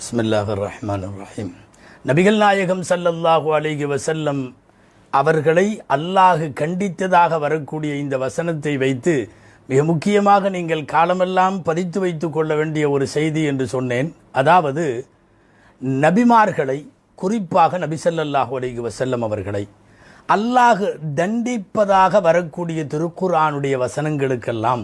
பிஸ்மில்லாஹிர் ரஹ்மானிர் ரஹீம். நபிகள் நாயகம் ஸல்லல்லாஹு அலைஹி வஸல்லம் அவர்களை அல்லாஹ் கண்டித்ததாக வரக்கூடிய இந்த வசனத்தை வைத்து மிக முக்கியமாக நீங்கள் காலமெல்லாம் பதித்து வைத்து கொள்ள வேண்டிய ஒரு செய்தி என்று சொன்னேன். அதாவது நபிமார்களை, குறிப்பாக நபி ஸல்லல்லாஹு அலைஹி வஸல்லம் அவர்களை அல்லாஹ் தண்டிப்பதாக வரக்கூடிய திருக்குர்ஆனுடைய வசனங்களுக்கெல்லாம்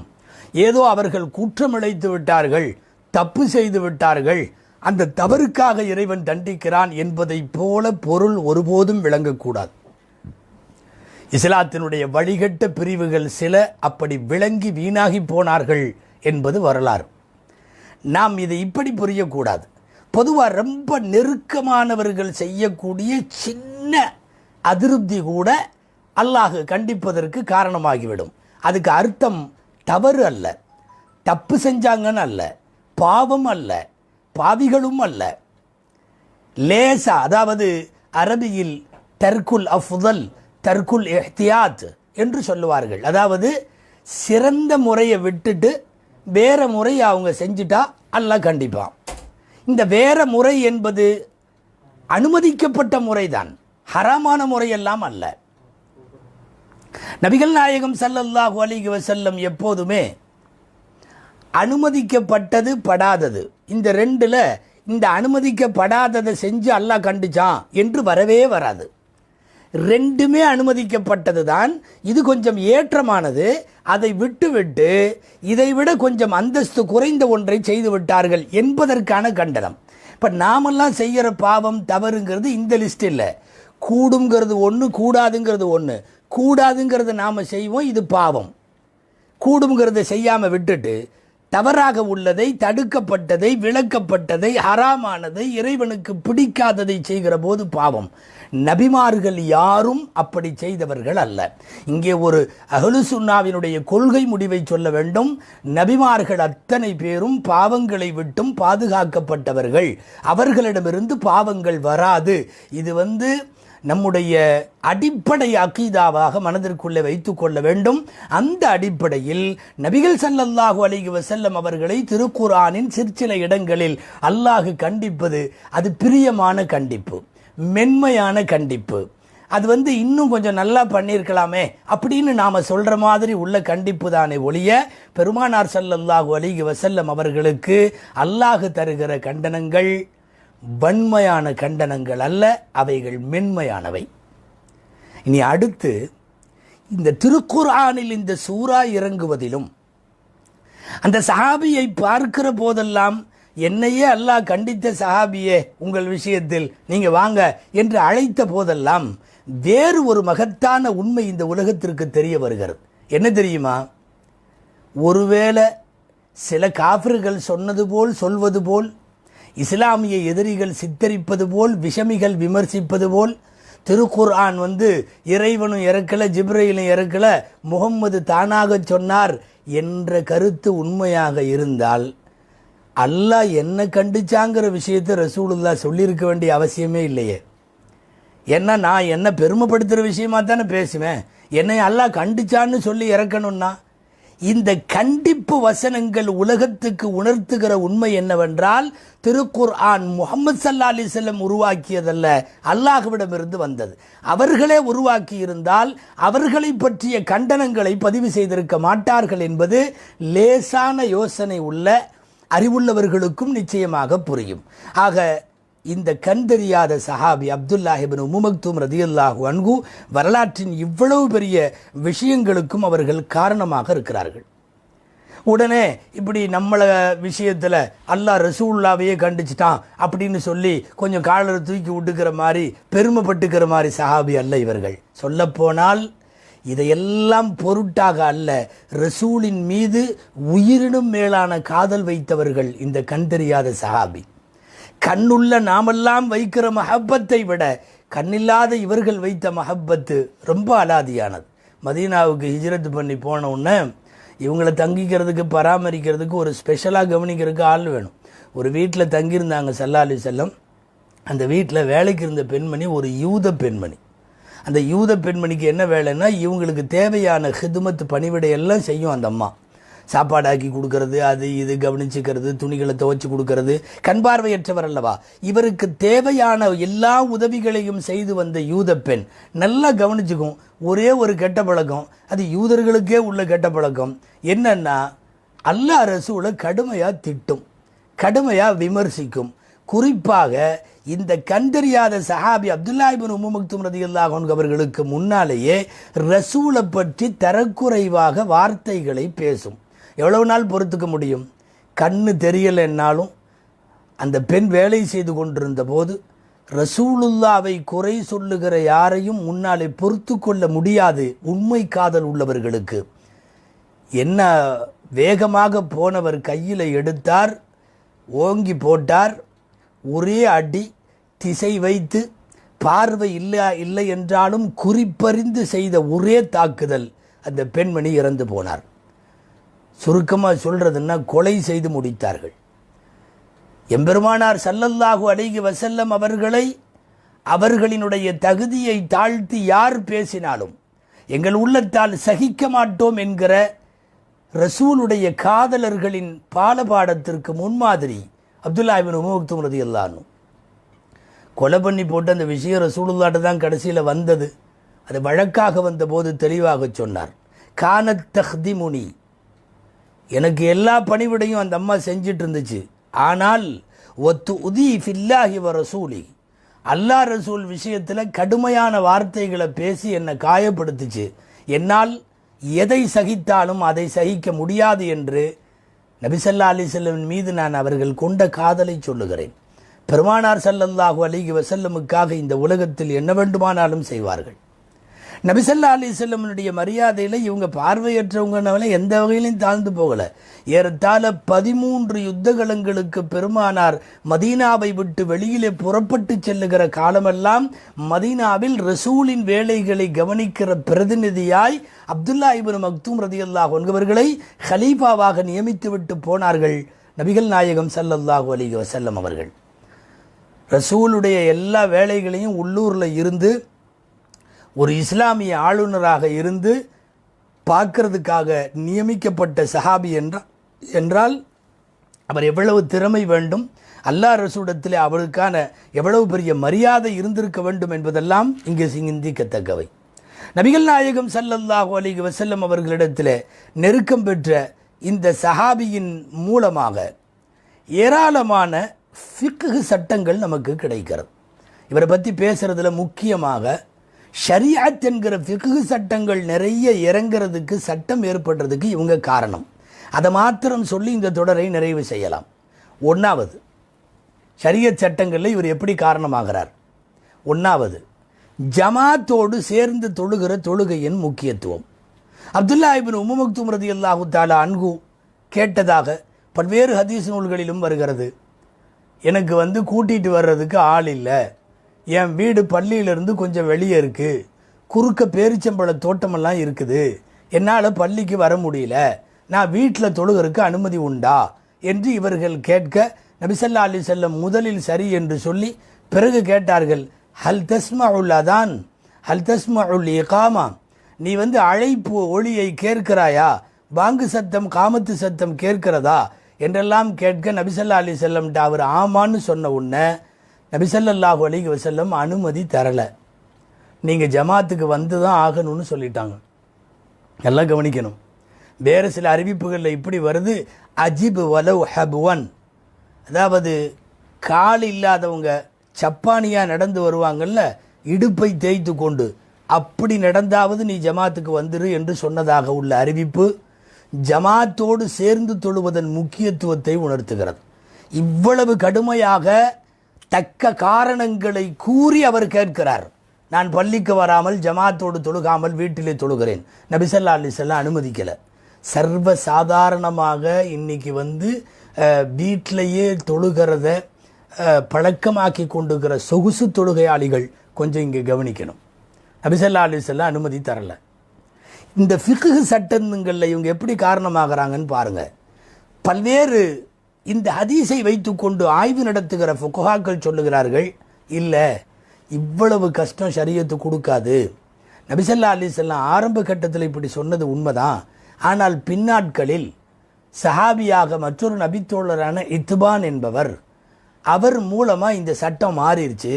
ஏதோ அவர்கள் குற்றமிழைத்து விட்டார்கள், தப்பு செய்து விட்டார்கள், அந்த தவறுக்காக இறைவன் தண்டிக்கிறான் என்பதைப் போல பொருள் ஒருபோதும் விளங்கக்கூடாது. இஸ்லாத்தினுடைய வழிகட்ட பிரிவுகள் சில அப்படி விளங்கி வீணாகி போனார்கள் என்பது வரலாறு. நாம் இதை இப்படி புரியக்கூடாது. பொதுவாக ரொம்ப நெருக்கமானவர்கள் செய்யக்கூடிய சின்ன அதிருப்தி கூட அல்லாஹ் கண்டிப்பதற்கு காரணமாகிவிடும். அதுக்கு அர்த்தம் தவறு அல்ல, தப்பு செஞ்சாங்கன்னு அல்ல, பாவம் அல்ல, பாவிகளும் அல்ல. லேசா, அதாவது அரபியில் தர்குல் அஃதல், தர்குல் இஹ்தியாத் என்று சொல்லுவார்கள். அதாவது சிறந்த முறையை விட்டுட்டு வேற முறையை அவங்க செஞ்சுட்டா அல்லாஹ் கண்டிப்பான். இந்த வேற முறை என்பது அனுமதிக்கப்பட்ட முறைதான், ஹராமான முறையெல்லாம் அல்ல. நபிகள் நாயகம் ஸல்லல்லாஹு அலைஹி வஸல்லம் எப்போதுமே அனுமதிக்கப்பட்டது படாதது, இந்த ரெண்டுல இந்த அனுமதிக்கப்படாததை செஞ்சு அல்லாஹ் கண்டிச்சான் என்று வரவே வராது. ரெண்டுமே அனுமதிக்கப்பட்டது தான். இது கொஞ்சம் ஏற்றமானது, அதை விட்டுவிட்டு இதை விட கொஞ்சம் அந்தஸ்து குறைந்த ஒன்றை செய்து விட்டார்கள் என்பதற்கான கண்டனம். இப்போ நாமெல்லாம் செய்கிற பாவம் தவறுங்கிறது இந்த லிஸ்ட் இல்லை. கூடுங்கிறது ஒன்று, கூடாதுங்கிறது ஒன்று. கூடாதுங்கிறது நாம் செய்வோம், இது பாவம். கூடுங்கிறத செய்யாமல் விட்டுட்டு தவறாக உள்ளதை, தடுக்கப்பட்டதை, விளக்கப்பட்டதை, ஹராமானதை, இறைவனுக்கு பிடிக்காததை செய்கிற போது பாவம். நபிமார்கள் யாரும் அப்படி செய்தவர்கள் அல்ல. இங்கே ஒரு அஹ்லு சுன்னாவினுடைய கொள்கை முடிவை சொல்ல வேண்டும். நபிமார்கள் அத்தனை பேரும் பாவங்களை விட்டும் பாதுகாக்கப்பட்டவர்கள். அவர்களிடமிருந்து பாவங்கள் வராது. இது நம்முடைய அடிப்படை அகீதாவாக மனதிற்குள்ளே வைத்துக் கொள்ள வேண்டும். அந்த அடிப்படையில் நபிகள் ஸல்லல்லாஹு அலைஹி வஸல்லம் அவர்களை திருக்குர்ஆனின் சிற்சில இடங்களில் அல்லாஹ் கண்டிப்பது அது பிரியமான கண்டிப்பு, மென்மையான கண்டிப்பு. அது இன்னும் கொஞ்சம் நல்லா பண்ணியிருக்கலாமே அப்படின்னு நாம் சொல்கிற மாதிரி உள்ள கண்டிப்பு தானே ஒழிய, பெருமானார் ஸல்லல்லாஹு அலைஹி வஸல்லம் அவர்களுக்கு அல்லாஹ் தருகிற கண்டனங்கள் வன்மையான கண்டனங்கள் அல்ல, அவைகள் மென்மையானவை. இனி அடுத்து, இந்த திருக்குர்ஆனில் இந்த சூரா இறங்குவதிலும் அந்த சஹாபியை பார்க்கிற போதெல்லாம் என்னையே அல்லாஹ் கண்டித்த சஹாபியே, உங்கள் விஷயத்தில் நீங்கள் வாங்க என்று அழைத்த போதெல்லாம் வேறு ஒரு மகத்தான உண்மை இந்த உலகத்திற்கு தெரிய வருகிறது. என்ன தெரியுமா? ஒருவேளை சில காஃபிர்கள் சொன்னது போல், சொல்வது போல், இஸ்லாமிய எதிரிகள் சித்தரிப்பது போல், விஷமிகள் விமர்சிப்பது போல், திருக்குர்ஆன் இறைவனும் இறக்கல, ஜிப்ரீலும் இறக்கல, முகம்மது தானாக சொன்னார் என்ற கருத்து உண்மையாக இருந்தால் அல்லாஹ் என்ன கண்டிச்சாங்கிற விஷயத்தை ரசூலுல்லாஹ் சொல்லியிருக்க வேண்டிய அவசியமே இல்லையே. ஏன்னா நான் என்ன பெருமைப்படுத்துகிற விஷயமா தானே பேசுவேன். என்னை அல்லாஹ் கண்டிச்சான்னு சொல்லி இறக்கணும்னா, இந்த கண்டிப்பு வசனங்கள் உலகத்துக்கு உணர்த்துகிற உண்மை என்னவென்றால், திருக்குர்ஆன் முஹம்மது ஸல்லல்லாஹு அலைஹி வஸல்லம் உருவாக்கியதல்ல, அல்லாஹ்விடமிருந்து வந்தது. அவர்களே உருவாக்கி இருந்தால் அவர்களை பற்றிய கண்டனங்களை பதிவு செய்திருக்க மாட்டார்கள் என்பது லேசான யோசனை உள்ள அறிவுள்ளவர்களுக்கும் நிச்சயமாக புரியும். ஆக இந்த கண் தெரியாத சஹாபி அப்துல்லாஹ் இப்னு உம்மு மக்தூம் ரலியல்லாஹு அன்ஹு வரலாற்றின் இவ்வளவு பெரிய விஷயங்களுக்கும் அவர்கள் காரணமாக இருக்கிறார்கள். உடனே இப்படி நம்மள விஷயத்தில் அல்லாஹ் ரசூலுல்லாஹ்வையே கண்டிச்சிட்டான் அப்படின்னு சொல்லி கொஞ்சம் காலரை தூக்கி விட்டுக்கிற மாதிரி, பெருமைப்பட்டுக்கிற மாதிரி சஹாபி அல்ல இவர்கள். சொல்லப்போனால் இதையெல்லாம் பொருட்டாக அல்ல, ரசூலின் மீது உயிரினும் மேலான காதல் வைத்தவர்கள் இந்த கண் தெரியாத சஹாபி. கண்ணுள்ள நாமெல்லாம் வைக்கிற மஹப்பத்தை விட கண்ணில்லாத இவர்கள் வைத்த மஹப்பத்து ரொம்ப அலாதியானது. மதீனாவுக்கு ஹிஜ்ரத் பண்ணி போன உடனே இவங்களை தங்கிக்கிறதுக்கு, பராமரிக்கிறதுக்கு, ஒரு ஸ்பெஷலாக கவனிக்கிறதுக்கு ஆள் வேணும். ஒரு வீட்டில் தங்கியிருந்தாங்க ஸல்லல்லாஹு அலைஹி வஸல்லம். அந்த வீட்டில் வேலைக்கு இருந்த பெண்மணி ஒரு யூத பெண்மணி. அந்த யூத பெண்மணிக்கு என்ன வேலைன்னா, இவங்களுக்கு தேவையான ஹிதுமத் பணிவிடை எல்லாம் செய்யும் அந்த அம்மா. சாப்பாடாக்கி கொடுக்கறது, அது இது கவனிச்சுக்கிறது, துணிகளை துவைச்சி கொடுக்கறது. கண் பார்வையற்றவர் அல்லவா, இவருக்கு தேவையான எல்லா உதவிகளையும் செய்து வந்த யூத பெண் நல்லா கவனிச்சுக்கும். ஒரே ஒரு கெட்ட பழக்கம், அது யூதர்களுக்கே உள்ள கெட்ட பழக்கம். என்னன்னா, அல்லாஹ் ரசூலை கடுமையாக திட்டும், கடுமையாக விமர்சிக்கும். குறிப்பாக இந்த கண் தெரியாத சஹாபி அப்துல்லா இப்னு உம்மு மக்தூம் ரலியல்லாஹு அன்ஹு அவர்களுக்கு முன்னாலேயே ரசூலை பற்றி தரக்குறைவாக வார்த்தைகளை பேசும். எவ்வளவு நாள் பொறுத்துக்க முடியும்? கண்ணு தெரியலைன்னாலும் அந்த பெண் வேலை செய்து கொண்டிருந்த போது ரசூலுல்லாவை குறை சொல்லுகிற யாரையும் முன்னாலே பொறுத்து கொள்ள முடியாது. உண்மை காதல் உள்ளவர்களுக்கு என்ன வேகமாக போனவர் கையில் எடுத்தார், ஓங்கி போட்டார், ஒரே அடி, திசை வைத்து, பார்வை இல்லை என்றாலும் குறிப்பறிந்து செய்த ஒரே தாக்குதல், அந்த பெண்மணி இறந்து போனார். சுருக்கமாக சொல்றதுன்னா கொலை செய்து முடித்தார்கள். எம்பெருமானார் ஸல்லல்லாஹு அலைஹி வஸல்லம் அவர்களை அவர்களினுடைய தகுதியை தாழ்த்தி யார் பேசினாலும் எங்கள் உள்ளத்தால் சகிக்க மாட்டோம் என்கிற ரசூலுடைய காதலர்களின் பாலபாடத்திற்கு முன்மாதிரி அப்துல்லா இப்னு உம்மு மக்தூம் ரலியல்லாஹு அன்ஹு. கொலை பண்ணி போட்டு அந்த விஷயம் ரசூலுல்லாஹ்ட்ட தான் கடைசியில் வந்தது. அது வழக்காக வந்தபோது தெளிவாக சொன்னார், கானத் தஹ்திமுனி, எனக்கு எல்லா பணிவிடையும் அந்த அம்மா செஞ்சிட்டு இருந்துச்சு. ஆனால் ஒத்து உதி ஃபில்லாஹி வ ரசூலி, அல்லாஹ் ரசூல் விஷயத்தில் கடுமையான வார்த்தைகளை பேசி என்னை காயப்படுத்துச்சு. என்னால் எதை சகித்தாலும் அதை சகிக்க முடியாது என்று நபி ஸல்லல்லாஹு அலைஹி வஸல்லம் மீது நான் அவர்கள் கொண்ட காதலை சொல்லுகிறேன். பெருமானார் ஸல்லல்லாஹு அலைஹி வஸல்லமுக்காக இந்த உலகத்தில் என்ன வேண்டுமானாலும் செய்வார்கள். நபி ஸல்லல்லாஹு அலைஹி வஸல்லமுடைய மரியாதையில் இவங்க பார்வையற்றவங்கனால எந்த வகையிலையும் தாழ்ந்து போகலை. ஏறத்தாழ 13 யுத்தகலங்களுக்கு பெருமானார் மதீனாவை விட்டு வெளியிலே புறப்பட்டு செல்லுகிற காலமெல்லாம் மதீனாவில் ரசூலின் வேலைகளை கவனிக்கிற பிரதிநிதியாய் அப்துல்லா இப்னு மக்தூம் ரலியல்லாஹு அன்ஹு அவர்களை ஹலீஃபாவாக நியமித்து விட்டு போனார்கள் நபிகள் நாயகம் ஸல்லல்லாஹு அலைஹி வஸல்லம் அவர்கள். ரசூலுடைய எல்லா வேலைகளையும் உள்ளூரில் இருந்து ஒரு இஸ்லாமிய ஆளுநராக இருந்து பார்க்கறதுக்காக நியமிக்கப்பட்ட சஹாபி என்றால் அவர் எவ்வளவு திறமை வேண்டும், அல்லாஹ் ரசூலிடத்தில் அவருக்கான எவ்வளவு பெரிய மரியாதை இருந்திருக்க வேண்டும் என்பதெல்லாம் இங்கே சிந்திக்கத்தக்கவை. நபிகள் நாயகம் ஸல்லல்லாஹு அலைஹி வஸல்லம் அவர்களிடத்தில் நெருக்கம் பெற்ற இந்த சஹாபியின் மூலமாக ஏராளமான ஃபிக்ஹ் சட்டங்கள் நமக்கு கிடைக்கிறது. இவரை பற்றி பேசுகிறதுல முக்கியமாக ஷரியத் என்கிற ஃபிக்ஹ் சட்டங்கள் நிறைய இறங்கிறதுக்கு, சட்டம் ஏற்படுறதுக்கு இவங்க காரணம். அதை மாத்திரம் சொல்லி இந்த தொடரை நிறைவு செய்யலாம். ஒன்றாவது, ஷரியத் சட்டங்களில் இவர் எப்படி காரணமாகிறார்? ஒன்றாவது, ஜமாத்தோடு சேர்ந்து தொழுகிற தொழுகையின் முக்கியத்துவம். அப்துல்லா இப்னு உம்மு மக்தூம் ரலியல்லாஹு தஆலா அன்ஹு கேட்டதாக பல்வேறு ஹதீஸ் நூல்களிலும் வருகிறது. எனக்கு கூட்டிகிட்டு வர்றதுக்கு ஆள் இல்லை, என் வீடு பள்ளியிலிருந்து கொஞ்சம் வெளியே இருக்குது, குறுக்க பேரிச்சம்பழ தோட்டமெல்லாம் இருக்குது, என்னால் பள்ளிக்கு வர முடியல, நான் வீட்டில் தொழுகிறதுக்கு அனுமதி உண்டா என்று இவர்கள் கேட்க நபி ஸல்லல்லாஹு அலைஹி வஸல்லம் முதலில் சரி என்று சொல்லி பிறகு கேட்டார்கள், ஹல் தஸ்மஉல் அதான் ஹல் தஸ்மஉல் இகாமா, நீ அழைப்பு ஒளியை கேட்கிறாயா, பாங்கு சத்தம் காமத்து சத்தம் கேட்கிறதா என்றெல்லாம் கேட்க நபி ஸல்லல்லாஹு அலைஹி வஸல்லம் அவர் ஆமான்னு சொன்ன உடனே நபி ஸல்லல்லாஹு அலைஹி வஸல்லம் அனுமதி தரலை, நீங்கள் ஜமாத்துக்கு வந்து தான் ஆகணும்னு சொல்லிட்டாங்க. எல்லாம் கவனிக்கணும். வேறு சில அறிவிப்புகளில் இப்படி வருது, அஜிப் வலவ் ஹப்வன், அதாவது கால் இல்லாதவங்க சப்பானியாக நடந்து வருவாங்கள்ல, இடுப்பை தேய்த்து கொண்டு, அப்படி நடந்தாவது நீ ஜமாத்துக்கு வந்துரு என்று சொன்னதாக உள்ள அறிவிப்பு ஜமாத்தோடு சேர்ந்து தொழுவதன் முக்கியத்துவத்தை உணர்த்துகிறது. இவ்வளவு கடுமையாக தக்க காரணங்களை கூறி அவர் கேட்கிறார். நான் பள்ளிக்கு வராமல் ஜமாத்தோடு தொழுகாமல் வீட்டிலே தொழுகிறேன், நபி ஸல்லல்லாஹு அலைஹி வஸல்லம் அனுமதிக்கலை. சர்வ சாதாரணமாக இன்னைக்கு வீட்டிலேயே தொழுகிறத பழக்கமாக்கி கொண்டுக்கிற சொகுசு தொழுகையாளிகள் கொஞ்சம் இங்கே கவனிக்கணும். நபி ஸல்லல்லாஹு அலைஹி வஸல்லம் அனுமதி தரலை. இந்த ஃபிக்ஹ் சட்டங்களில் இவங்க எப்படி காரணமாகறாங்கன்னு பாருங்கள். பல்வேறு இந்த ஹதீஸை வைத்துக்கொண்டு ஆய்வு நடத்துகிற ஃபுகஹாக்கள் சொல்லுகிறார்கள், இல்லை இவ்வளவு கஷ்டம் ஷரியத்து கொடுக்காது. நபி ஸல்லல்லாஹு அலைஹி வஸல்லம் ஆரம்ப கட்டத்தில் இப்படி சொன்னது உண்மைதான், ஆனால் பின்னாட்களில் சஹாபியாக மற்றொரு நபித்தோழரான இத்பான் என்பவர், அவர் மூலமாக இந்த சட்டம் மாறிடுச்சு.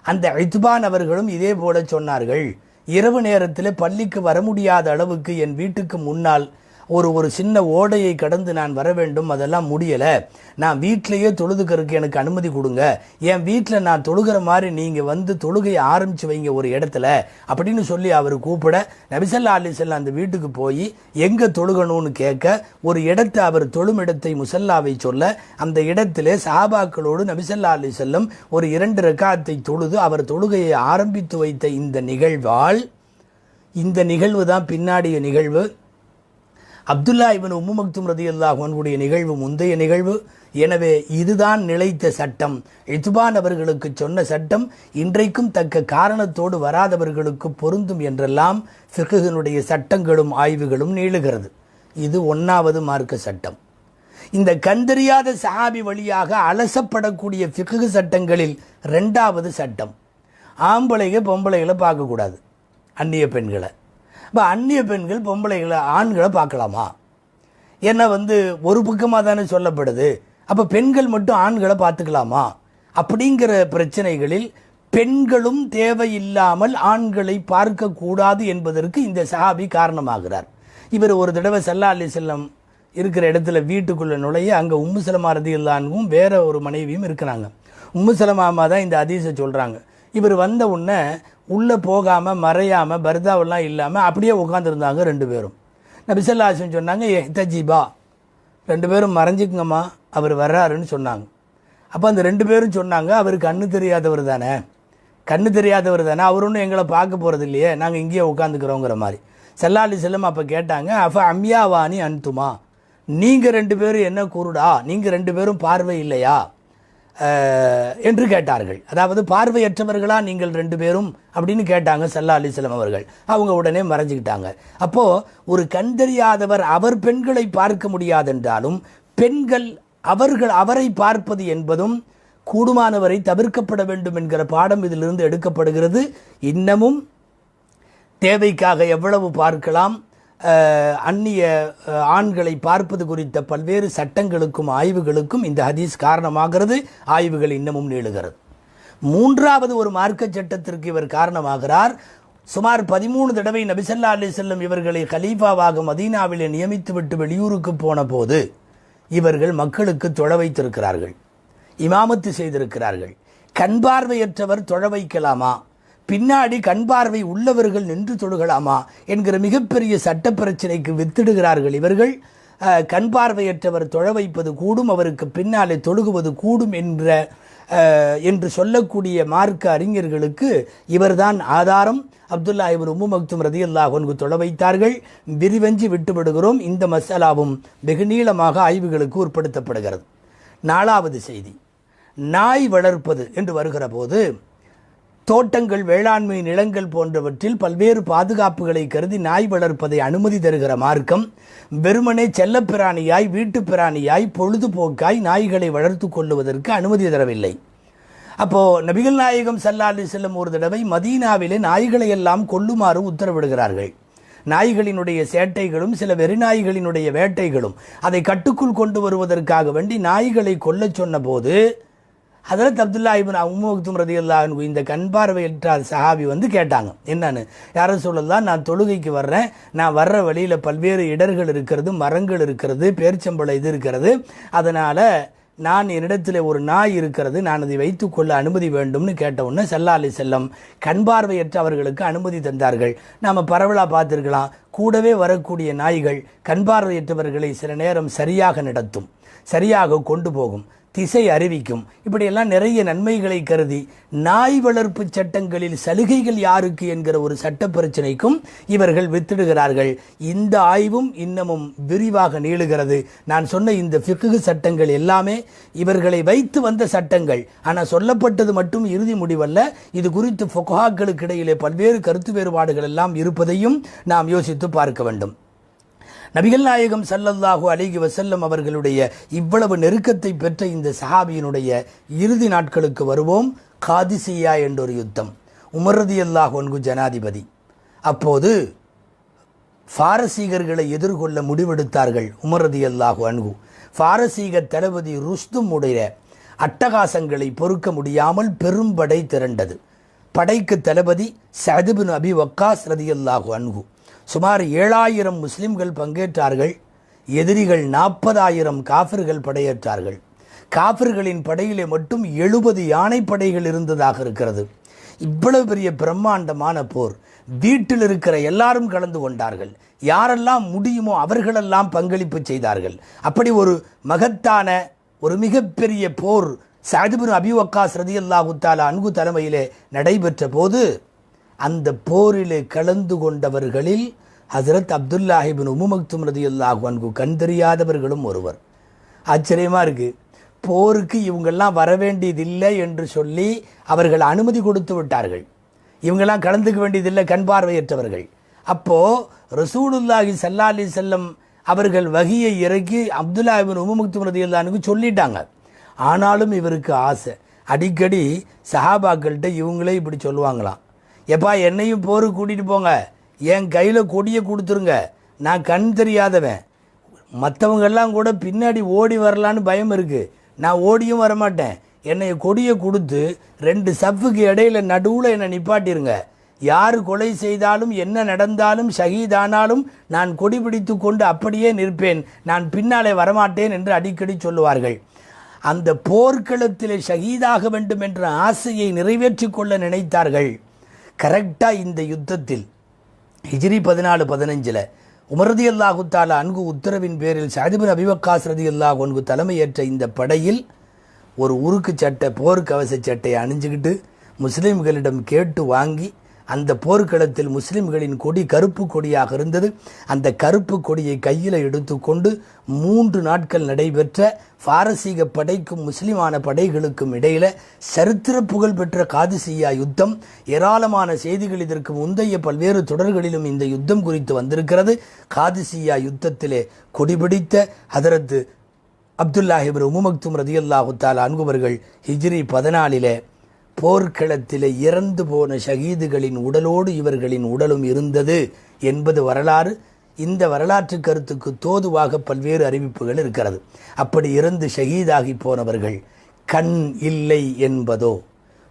அந்த இத்பான் அவர்களும் இதே போல சொன்னார்கள், இரவு நேரத்தில் பள்ளிக்கு வர முடியாத அளவுக்கு என் வீட்டுக்கு முன்னால் ஒரு சின்ன ஓடையை கடந்து நான் வர வேண்டும், அதெல்லாம் முடியலை, நான் வீட்டிலேயே தொழுதுக்கிறதுக்கு எனக்கு அனுமதி கொடுங்க, என் வீட்டில் நான் தொழுகிற மாதிரி நீங்கள் வந்து தொழுகையை ஆரம்பித்து வைங்க ஒரு இடத்துல அப்படின்னு சொல்லி அவர் கூப்பிட, நபி ஸல்லல்லாஹு அலைஹி வஸல்லம் அந்த வீட்டுக்கு போய் எங்கே தொழுகணும்னு கேட்க, ஒரு இடத்தை அவர் தொழும் இடத்தை முசல்லாவை சொல்ல, அந்த இடத்திலே சஹாபாக்களோடு நபி ஸல்லல்லாஹு அலைஹி வஸல்லம் ஒரு 2 ரக்காத்தை தொழுது அவர் தொழுகையை ஆரம்பித்து வைத்த இந்த நிகழ்வு தான் பின்னாடிய நிகழ்வு. அப்துல்லா இப்னு உம்மு மக்தும் ரலியல்லாஹு அன்ஹுடைய நிகழ்வு முந்தைய நிகழ்வு. எனவே இதுதான் நிலைத்த சட்டம். இத்பான் அவர்களுக்கு சொன்ன சட்டம் இன்றைக்கும் தக்க காரணத்தோடு வராதவர்களுக்கு பொருந்தும் என்றெல்லாம் ஃபிக்ஹினுடைய சட்டங்களும் ஆய்வுகளும் நீளுகிறது. இது 1வது மார்க்க சட்டம். இந்த கண்டறியாத சஹாபி வழியாக அலசப்படக்கூடிய ஃபிக்ஹ் சட்டங்களில் 2வது சட்டம், பொம்பளைகளை பார்க்கக்கூடாது, அந்நிய பெண்களை. இப்போ அந்நிய பெண்கள் ஆண்களை பார்க்கலாமா? ஏன்னா ஒரு பக்கமாக தானே சொல்லப்படுது. அப்போ பெண்கள் மட்டும் ஆண்களை பார்த்துக்கலாமா? அப்படிங்கிற பிரச்சனைகளில் பெண்களும் தேவையில்லாமல் ஆண்களை பார்க்கக்கூடாது என்பதற்கு இந்த சஹாபி காரணமாகிறார். இவர் ஒரு தடவை ஸல்லல்லாஹு அலைஹி வஸல்லம் இருக்கிற இடத்துல வீட்டுக்குள்ளே நுழைய, அங்கே உம்மு சலமா ரலியல்லாஹு அன்ஹும் வேற ஒரு மனைவியும் இருக்கிறாங்க. உம்மு சலமாமா தான் இந்த ஹதீஸை சொல்கிறாங்க. இவர் வந்த உடனே உள்ளே போகாமல் மறையாமல் பர்தாவெல்லாம் இல்லாமல் அப்படியே உட்காந்துருந்தாங்க 2 பேரும். நபி ஸல்லல்லாஹு அலைஹி வஸல்லம் சொன்னாங்க, எஹ்தஜிபா, 2 பேரும் மறைஞ்சிக்குங்கம்மா, அவர் வர்றாருன்னு சொன்னாங்க. அப்போ அந்த 2 பேரும் சொன்னாங்க, அவர் கண்ணு தெரியாதவர் தானே, அவர் ஒன்றும் எங்களை பார்க்க போகிறது இல்லையே, நாங்கள் இங்கேயே உட்காந்துக்கிறோங்கிற மாதிரி. ஸல்லல்லாஹு அலைஹி வஸல்லம் அப்போ கேட்டாங்க, அஃப அம்யாவானி அன்துமா, நீங்கள் 2 பேரும் என்ன குருடா, நீங்கள் 2 பேரும் பார்வை இல்லையா என்று கேட்டார்கள். அதாவது பார்வையற்றவர்களா நீங்கள் 2 பேரும் அப்படின்னு கேட்டாங்க ஸல்லல்லாஹு அலைஹி வஸல்லம் அவர்கள். அவங்க உடனே மறைஞ்சிக்கிட்டாங்க. அப்போது ஒரு கண் தெரியாதவர் அவர் பெண்களை பார்க்க முடியாதென்றாலும் பெண்கள் அவரை பார்ப்பது என்பதும் கூடுமானவரை தவிர்க்கப்பட வேண்டும் என்கிற பாடம் இதிலிருந்து எடுக்கப்படுகிறது. இன்னமும் தேவைக்காக எவ்வளவு பார்க்கலாம், அந்நிய ஆண்களை பார்ப்பது குறித்த பல்வேறு சட்டங்களுக்கும் ஆய்வுகளுக்கும் இந்த ஹதீஸ் காரணமாகிறது. ஆய்வுகள் இன்னமும் நீளுகிறது. 3வது ஒரு மார்க்க சட்டத்திற்கு இவர் காரணமாகிறார். சுமார் 13 தடவை நபி ஸல்லல்லாஹு அலைஹி வஸல்லம் இவர்களை கலீஃபாவாக மதீனாவிலே நியமித்துவிட்டு வெளியூருக்கு போன போது இவர்கள் மக்களுக்கு தொழ வைத்திருக்கிறார்கள், இமாமத்து செய்திருக்கிறார்கள். கண் பார்வையற்றவர் தொழ வைக்கலாமா, பின்னாடி கண் பார்வை உள்ளவர்கள் நின்று தொழுகலாமா என்கிற மிகப்பெரிய சட்ட பிரச்சனைக்கு வித்திடுகிறார்கள் இவர்கள். கண் பார்வையற்றவர் தொழ வைப்பது கூடும், அவருக்கு பின்னாலே தொழுகுவது கூடும் என்று சொல்லக்கூடிய மார்க்க அறிஞர்களுக்கு இவர்தான் ஆதாரம். அப்துல்லா இப்னு உம்மு மக்தும் ரலியல்லாஹு அன்ஹு தொழ வைத்தார்கள். விரிவஞ்சி விட்டுவிடுகிறோம். இந்த மசாலாவும் வெகு நீளமாக ஆய்வுகளுக்கு உட்படுத்தப்படுகிறது. 4வது செய்தி, நாய் வளர்ப்பது என்று வருகிற போது தோட்டங்கள், வேளாண்மை நிலங்கள் போன்றவற்றில் பல்வேறு பாதுகாப்புகளை கருதி நாய் வளர்ப்பதை அனுமதி தருகிற மார்க்கம் வெறுமனே செல்லப்பிராணியாய், வீட்டு பிராணியாய், பொழுதுபோக்காய் நாய்களை வளர்த்து கொள்ளுவதற்கு அனுமதி தரவில்லை. அப்போது நபிகள் நாயகம் ஸல்லல்லாஹு அலைஹி வஸல்லம் ஒரு தடவை மதீனாவிலே நாய்களை எல்லாம் கொல்லுமாறு உத்தரவிடுகிறார்கள். நாய்களினுடைய சேட்டைகளும் சில வெறிநாய்களினுடைய வேட்டைகளும் அதை கட்டுக்குள் கொண்டு வருவதற்காக வேண்டி நாய்களை கொல்லச் சொன்ன போது ஹதரத் அப்துல்லா இப்னு உம்மு மக்தும் ரலியல்லாஹு அன்ஹு இந்த கண் பார்வையற்ற சஹாபி கேட்டாங்க, என்னன்னு, யார சொல்லலாம், நான் தொழுகைக்கு வர்றேன், நான் வர்ற வழியில் பல்வேறு இடர்கள் இருக்கிறது, மரங்கள் இருக்கிறது, பேரிச்சம்பழம் இது இருக்கிறது, அதனால் நான் என்னிடத்தில் ஒரு நாய் இருக்கிறது, நான் அதை வைத்துக்கொள்ள அனுமதி வேண்டும்னு கேட்ட உடனே ஸல்லல்லாஹு அலைஹி வஸல்லம் கண் பார்வையற்ற அவர்களுக்கு அனுமதி தந்தார்கள். நாம் பரவலாக பார்த்துருக்கலாம், கூடவே வரக்கூடிய நாய்கள் கண் பார்வையற்றவர்களை சில நேரம் சரியாக நடத்தும், சரியாக கொண்டு போகும், திசை அறிவிக்கும். இப்படியெல்லாம் நிறைய நன்மைகளை கருதி நாய் வளர்ப்பு சட்டங்களில் சலுகைகள் யாருக்கு என்கிற ஒரு சட்ட பிரச்சனைக்கும் இவர்கள் வித்திடுகிறார்கள். இந்த ஆய்வும் இன்னமும் விரிவாக நீளுகிறது. நான் சொன்ன இந்த ஃபிக்ஹ் சட்டங்கள் எல்லாமே இவர்களை வைத்து வந்த சட்டங்கள். ஆனால் சொல்லப்பட்டது மட்டும் இறுதி முடிவல்ல. இது குறித்து ஃபுகஹாக்களுக்கு இடையிலே பல்வேறு கருத்து வேறுபாடுகள் எல்லாம் இருப்பதையும் நாம் யோசித்து பார்க்க வேண்டும். நபிகள் நாயகம் ஸல்லல்லாஹு அலைஹி வஸல்லம் அவர்களுடைய இவ்வளவு நெருக்கத்தை பெற்ற இந்த சஹாபியினுடைய இறுதி நாட்களுக்கு வருவோம். காதிசியா என்றொரு யுத்தம். உமர் ரலியல்லாஹு அன்ஹு ஜனாதிபதி. அப்போது பாரசீகர்களை எதிர்கொள்ள முடிவெடுத்தார்கள் உமர் ரலியல்லாஹு அன்ஹு. பாரசீக தளபதி ருஸ்தும் உடைய அட்டகாசங்களை பொறுக்க முடியாமல் பெரும்படை திரண்டது. படைக்கு தளபதி சஅத் இப்னு அபி வக்காஸ் ரலியல்லாஹு அன்ஹு. சுமார் 7000 முஸ்லிம்கள் பங்கேற்றார்கள். எதிரிகள் 40,000 காஃபிர்கள் படையேற்றார்கள். காஃபிர்களின் படையிலே மட்டும் 70 யானைப்படைகள் இருந்ததாக இருக்கிறது. இவ்வளவு பெரிய பிரம்மாண்டமான போர். வீட்டில் இருக்கிற எல்லாரும் கலந்து கொண்டார்கள். யாரெல்லாம் முடியுமோ அவர்களெல்லாம் பங்களிப்பு செய்தார்கள். அப்படி ஒரு மகத்தான ஒரு மிகப்பெரிய போர் சஅத் இப்னு அபி வக்காஸ் ரலியல்லாஹு தஆலா அன்ஹு தலைமையிலே நடைபெற்ற போது அந்த போரிலே கலந்து கொண்டவர்களில் ஹஜ்ரத் அப்துல்லாஹ் இப்னு உம்மு மக்தும் ரலியல்லாஹு அன்ஹு கண் தெரியாதவர்களும் ஒருவர். ஆச்சரியமா இருக்கு. போருக்கு இவங்கெல்லாம் வர வேண்டியதில்லை என்று சொல்லி அவர்கள் அனுமதி கொடுத்து விட்டார்கள். இவங்கெல்லாம் கலந்துக்க வேண்டியதில்லை, கண் பார்வையற்றவர்கள். அப்போ ரசூலுல்லாஹி ஸல்லல்லாஹு அலைஹி வஸல்லம் அவர்கள் வஹியை இறக்கி அப்துல்லாஹ் இப்னு உம்மு மக்தும் ரலியல்லாஹு அன்ஹு சொல்லிட்டாங்க. ஆனாலும் இவருக்கு ஆசை. அடிக்கடி சஹாபாக்கள்கிட்ட இவங்களே இப்படி சொல்லுவாங்களாம், எப்பா என்னையும் போருக்கு கூட்டிகிட்டு போங்க, என் கையில் கொடியை கொடுத்துருங்க, நான் கண் தெரியாதவன், மற்றவங்கெல்லாம் கூட பின்னாடி ஓடி வரலான்னு பயம் இருக்குது, நான் ஓடியும் வரமாட்டேன், என்னை கொடியை கொடுத்து 2 சஃப்புக்கு இடையில நடுவில் என்னை நிப்பாட்டிருங்க, யார் கொலை செய்தாலும் என்ன நடந்தாலும் ஷஹீதானாலும் நான் கொடி பிடித்து கொண்டு அப்படியே நிற்பேன், நான் பின்னாலே வரமாட்டேன் என்று அடிக்கடி சொல்லுவார்கள். அந்த போர்க்களத்திலே ஷஹீதாக வேண்டும் என்ற ஆசையை நிறைவேற்றி கொள்ள நினைத்தார்கள். கரெக்டாக இந்த யுத்தத்தில் ஹிஜ்ரி 14-15 உமர் ரலியல்லாஹு தஆலா அன்ஹு உத்தரவின் பேரில் சஅத் இப்னு அபி வக்காஸ் ரலியல்லாஹு அன்ஹு தலைமையேற்ற இந்த படையில் ஒரு உருக்கு சட்டை, போர்க்கவச சட்டையை அணிஞ்சுக்கிட்டு முஸ்லீம்களிடம் கேட்டு வாங்கி அந்த போர்க்களத்தில் முஸ்லிம்களின் கொடி கருப்பு கொடியாக இருந்தது. அந்த கருப்பு கொடியை கையில் எடுத்துக்கொண்டு 3 நாட்கள் நடைபெற்ற பாரசீக படைக்கும் முஸ்லிமான படைகளுக்கும் இடையில சரித்திர புகழ் பெற்ற காதிசியா யுத்தம். ஏராளமான செய்திகள் இதற்கு முந்தைய பல்வேறு தொடர்களிலும் இந்த யுத்தம் குறித்து வந்திருக்கிறது. காதிசியா யுத்தத்திலே கொடிபிடித்த ஹதரத் அப்துல்லாஹ் இப்னு உம்மு மக்தும் ரலியல்லாஹு தஆலா அன்ஹு அவர்கள் ஹிஜ்ரி 14 போர்க்களத்திலே இறந்து போன ஷஹீதுகளின் உடலோடு இவர்களின் உடலும் இருந்தது என்பது வரலாறு. இந்த வரலாற்று கருத்துக்கு தோதுவாக பல்வேறு அறிவிப்புகள் இருக்கிறது. அப்படி இறந்து ஷஹீதாகி போனவர்கள் கண் இல்லை என்பதோ,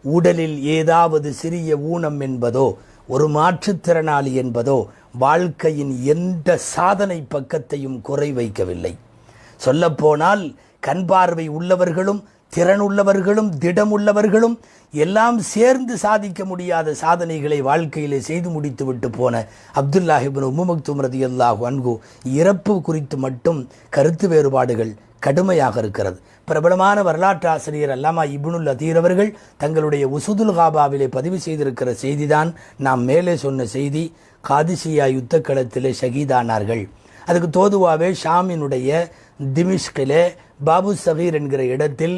உடலில் ஏதாவது சிறிய ஊனம் என்பதோ, ஒரு மாற்றுத்திறனாளி என்பதோ வாழ்க்கையின் எந்த சாதனை பக்கத்தையும் குறை வைக்கவில்லை. சொல்லப்போனால் கண் பார்வை உள்ளவர்களும் திறனுள்ளவர்களும் திடமுள்ளவர்களும் எல்லாம் சேர்ந்து சாதிக்க முடியாத சாதனைகளை வாழ்க்கையிலே செய்து முடித்து விட்டு போன அப்துல்லாஹ் இப்னு உம்மு மக்தும் ரலியல்லாஹு அன்ஹு இறப்பு குறித்து மட்டும் கருத்து வேறுபாடுகள் கடுமையாக இருக்கிறது. பிரபலமான வரலாற்று ஆசிரியர் அல்லாமா இப்னுல் அதீர் அவர்கள் தங்களுடைய உசுதுல் காபாவிலே பதிவு செய்திருக்கிற செய்திதான் நாம் மேலே சொன்ன செய்தி. காதிசியா யுத்த களத்திலே ஷஹீதானார்கள். அதுக்கு தோதுவாவே ஷாமினுடைய திமிஷ்கிலே பாபு சகீர் என்கிற இடத்தில்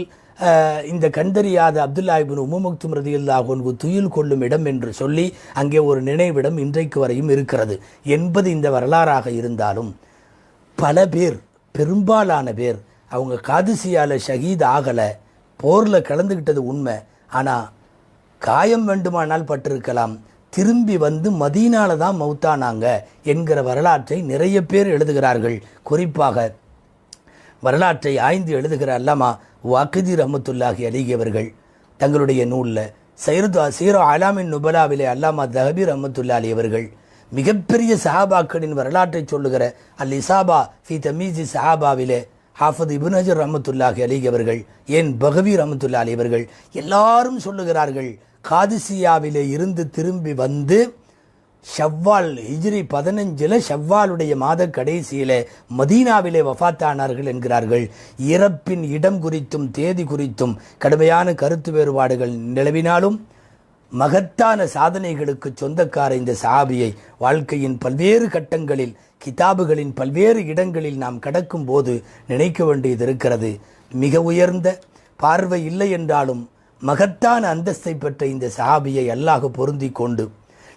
இந்த கண்டறியாத அப்துல்லாஹ் இப்னு உம்மு மக்தும் ரலியல்லாஹு அன்ஹு துயில் கொள்ளும் இடம் என்று சொல்லி அங்கே ஒரு நினைவிடம் இன்றைக்கு வரையும் இருக்கிறது என்பது இந்த வரலாறாக இருந்தாலும் பல பேர், பெரும்பாலான பேர் அவங்க காதிசியால ஷஹீத் ஆகலை, போரில் கலந்துக்கிட்டது உண்மை, ஆனால் காயம் வேண்டுமானால் பட்டிருக்கலாம், திரும்பி வந்து மதீனால தான் மௌத்தானாங்க என்கிற வரலாற்றை நிறைய பேர் எழுதுகிறார்கள். குறிப்பாக வரலாற்றை ஆய்ந்து எழுதுகிற அல்லாமா வாக்கிதி ரஹ்மத்துல்லாஹி அலைஹி அவர்கள் தங்களுடைய நூலில் சீரோ அலாமின் நுபலாவிலே அல்லாமா தஹபி ரஹ்மத்துல்லாஹி அலைஹி அவர்கள் மிகப்பெரிய சஹாபாக்களின் வரலாற்றை சொல்லுகிற அல் இசாபா ஃபி தமீஸி சஹாபாவிலே ஹாஃபிஸ் இப்னு ஹஜர் ரஹ்மத்துல்லாஹி அலைஹி அவர்கள், ஏன் பகவி ரஹ்மத்துல்லாஹி அலைஹி அவர்கள் எல்லாரும் சொல்லுகிறார்கள், காதிசியாவிலே இருந்து திரும்பி வந்து ஷவ்வால் ஹிஜ்ரி 15 ஷவ்வாலுடைய மாத கடைசியில மதீனாவிலே வஃபாத்தானார்கள் என்கிறார்கள். இறப்பின் இடம் குறித்தும் தேதி குறித்தும் கடுமையான கருத்து வேறுபாடுகள் நிலவினாலும் மகத்தான சாதனைகளுக்கு சொந்தக்கார இந்த சஹாபியை வாழ்க்கையின் பல்வேறு கட்டங்களில் கிதாபுகளின் பல்வேறு இடங்களில் நாம் கடக்கும் போது நினைக்க வேண்டியது இருக்கிறது. மிக உயர்ந்த பார்வை இல்லை என்றாலும் மகத்தான அந்தஸ்தை பெற்ற இந்த சஹாபியை அல்லாஹ் பொருந்தி கொண்டு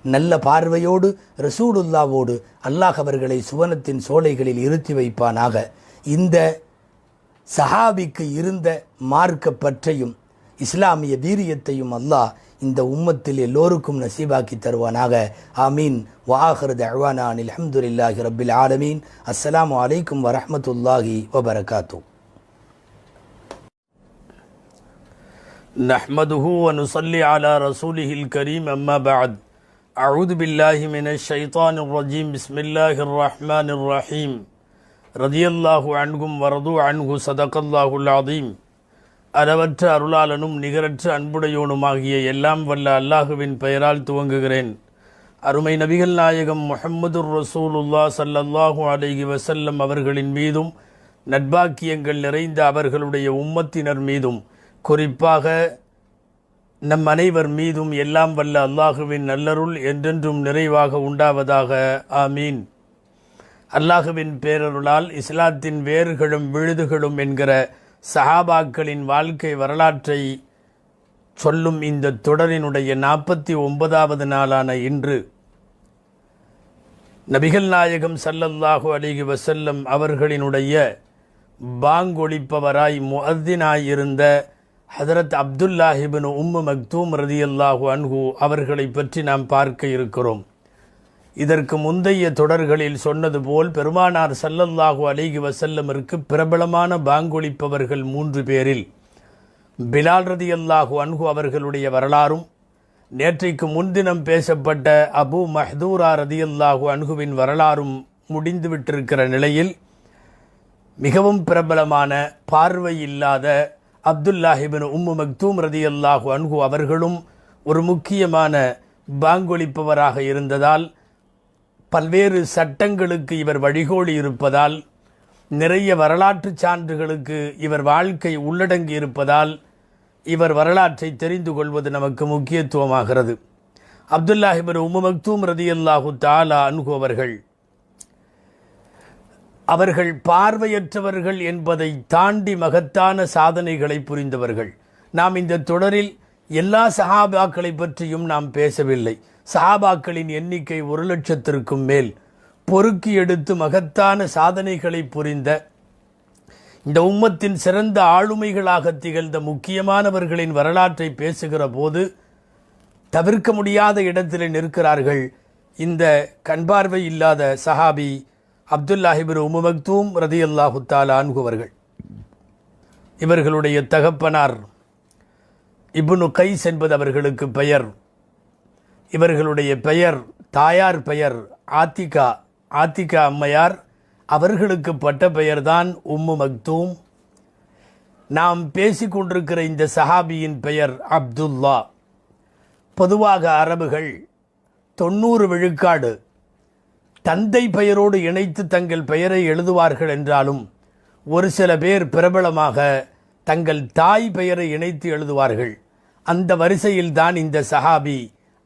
நல்ல பார்வையோடு ரசூலுல்லாவோடு அல்லாஹ் அவர்களை சுவனத்தின் சோலைகளில் இருத்தி வைப்பானாக. இந்த சஹாபிக்கு இருந்த மார்க்க பற்றையும் இஸ்லாமிய வீரியத்தையும் அல்லாஹ் இந்த உம்மத்தில் எல்லோருக்கும் நசீபாக்கி தருவானாக. ஆமீன். வாஹிரு தஅவானா அனில் ஹம்துலில்லாஹி ரப்பில் ஆலமீன். அஸ்ஸலாமு அலைக்கும் வரஹ்மத்துல்லாஹி வபரகாத்துஹு. நஹ்மதுஹு வ நுஸல்லி அலா ரசூலிஹில் கரீம். அம்மா பஅத். அஊது பில்லாஹி மினஷ் ஷைத்தானிர் ரஜீம். பிஸ்மில்லாஹிர் ரஹ்மானிர் ரஹீம். ரதியல்லாஹு அன்ஹும் வரது அன்ஹு. ஸதகல்லாஹுல் அஸீம். அளவற்ற அருளாளனும் நிகரற்ற அன்புடையோனுமாகிய எல்லாம் வல்ல அல்லாஹுவின் பெயரால் துவங்குகிறேன். அருமை நபிகள் நாயகம் முஹம்மதுர் ரசூலுல்லாஹ் ஸல்லல்லாஹு அலைஹி வஸல்லம் அவர்களின் மீதும் நட்பாக்கியங்கள் நிறைந்த அவர்களுடைய உம்மத்தினர் மீதும் குறிப்பாக நம் அனைவர் மீதும் எல்லாம் வல்ல அல்லாஹுவின் நல்லருள் என்றென்றும் நிறைவாக உண்டாவதாக. ஆமீன். அல்லாஹுவின் பேரருளால் இஸ்லாத்தின் வேர்களும் விழுதுகளும் என்கிற சஹாபாக்களின் வாழ்க்கை வரலாற்றை சொல்லும் இந்த தொடரினுடைய 49வது நாளான இன்று நபிகள் நாயகம் ஸல்லல்லாஹு அலைஹி வஸல்லம் அவர்களினுடைய பாங்கொலிப்பவராய் முஅத்தினாயிருந்த ஹதரத் அப்துல்லாஹ் இப்னு உம்மு மக்தூம் ரதியல்லாஹு அன்ஹு அவர்களை பற்றி நாம் பார்க்க இருக்கிறோம். இதற்கு முந்தைய தொடர்களில் சொன்னது போல் பெருமானார் ஸல்லல்லாஹு அலைஹி வஸல்லமிற்கு பிரபலமான பாங்கொலிப்பவர்கள் 3 பேரில் பிலால் ரதியல்லாஹு அன்ஹு அவர்களுடைய வரலாறும், நேற்றைக்கு முன்தினம் பேசப்பட்ட அபு மஹ்தூரா ரதியல்லாஹு அன்ஹுவின் வரலாறும் முடிந்துவிட்டிருக்கிற நிலையில் மிகவும் பிரபலமான பார்வை இல்லாத அப்துல்லாஹ் இப்னு உம்மு மக்தூம் ரதியல்லாஹு அன்ஹு அவர்களும் ஒரு முக்கியமான பாங்கொலிப்பவராக இருந்ததால், பல்வேறு சட்டங்களுக்கு இவர் வழிகோலி இருப்பதால், நிறைய வரலாற்று சான்றுகளுக்கு இவர் வாழ்க்கை உள்ளடங்கி இருப்பதால் இவர் வரலாற்றை தெரிந்து கொள்வது நமக்கு முக்கியத்துவமாகிறது. அப்துல்லாஹ் இப்னு உம்மு மக்தூம் ரதியல்லாஹு தஆலா அன்ஹு அவர்கள் பார்வையற்றவர்கள் என்பதை தாண்டி மகத்தான சாதனைகளை புரிந்தவர்கள். நாம் இந்த தொடரில் எல்லா சஹாபாக்களை பற்றியும் நாம் பேசவில்லை. சஹாபாக்களின் எண்ணிக்கை 1,00,000க்கும் மேல். பொறுக்கி எடுத்து மகத்தான சாதனைகளை புரிந்த இந்த உம்மத்தின் சிறந்த ஆளுமைகளாக திகழ்ந்த முக்கியமானவர்களின் வரலாற்றை பேசுகிற போது தவிர்க்க முடியாத இடத்தில் நிற்கிறார்கள் இந்த கண்பார்வை இல்லாத சஹாபி அப்துல்லாஹ் இப்னு உம்மு மக்தூம் ரதியல்லாஹு தஆலா அன்ஹு அவர்கள். இவர்களுடைய தகப்பனார் இப்னு கைஸ் என்பது அவர்களுக்கு பெயர். இவர்களுடைய பெயர், தாயார் பெயர் ஆத்திகா. ஆத்திகா அம்மையார் அவர்களுக்கு பட்ட பெயர்தான் உம்மு மக்தூம். நாம் பேசிக்கொண்டிருக்கிற இந்த சஹாபியின் பெயர் அப்துல்லா. பொதுவாக அரபுகள் 90 விழுக்காடு தந்தை பெயரோடு இணைத்து தங்கள் பெயரை எழுதுவார்கள் என்றாலும், ஒரு சில பேர் பிரபலமாக தங்கள் தாய் பெயரை இணைத்து எழுதுவார்கள். அந்த வரிசையில்தான் இந்த சஹாபி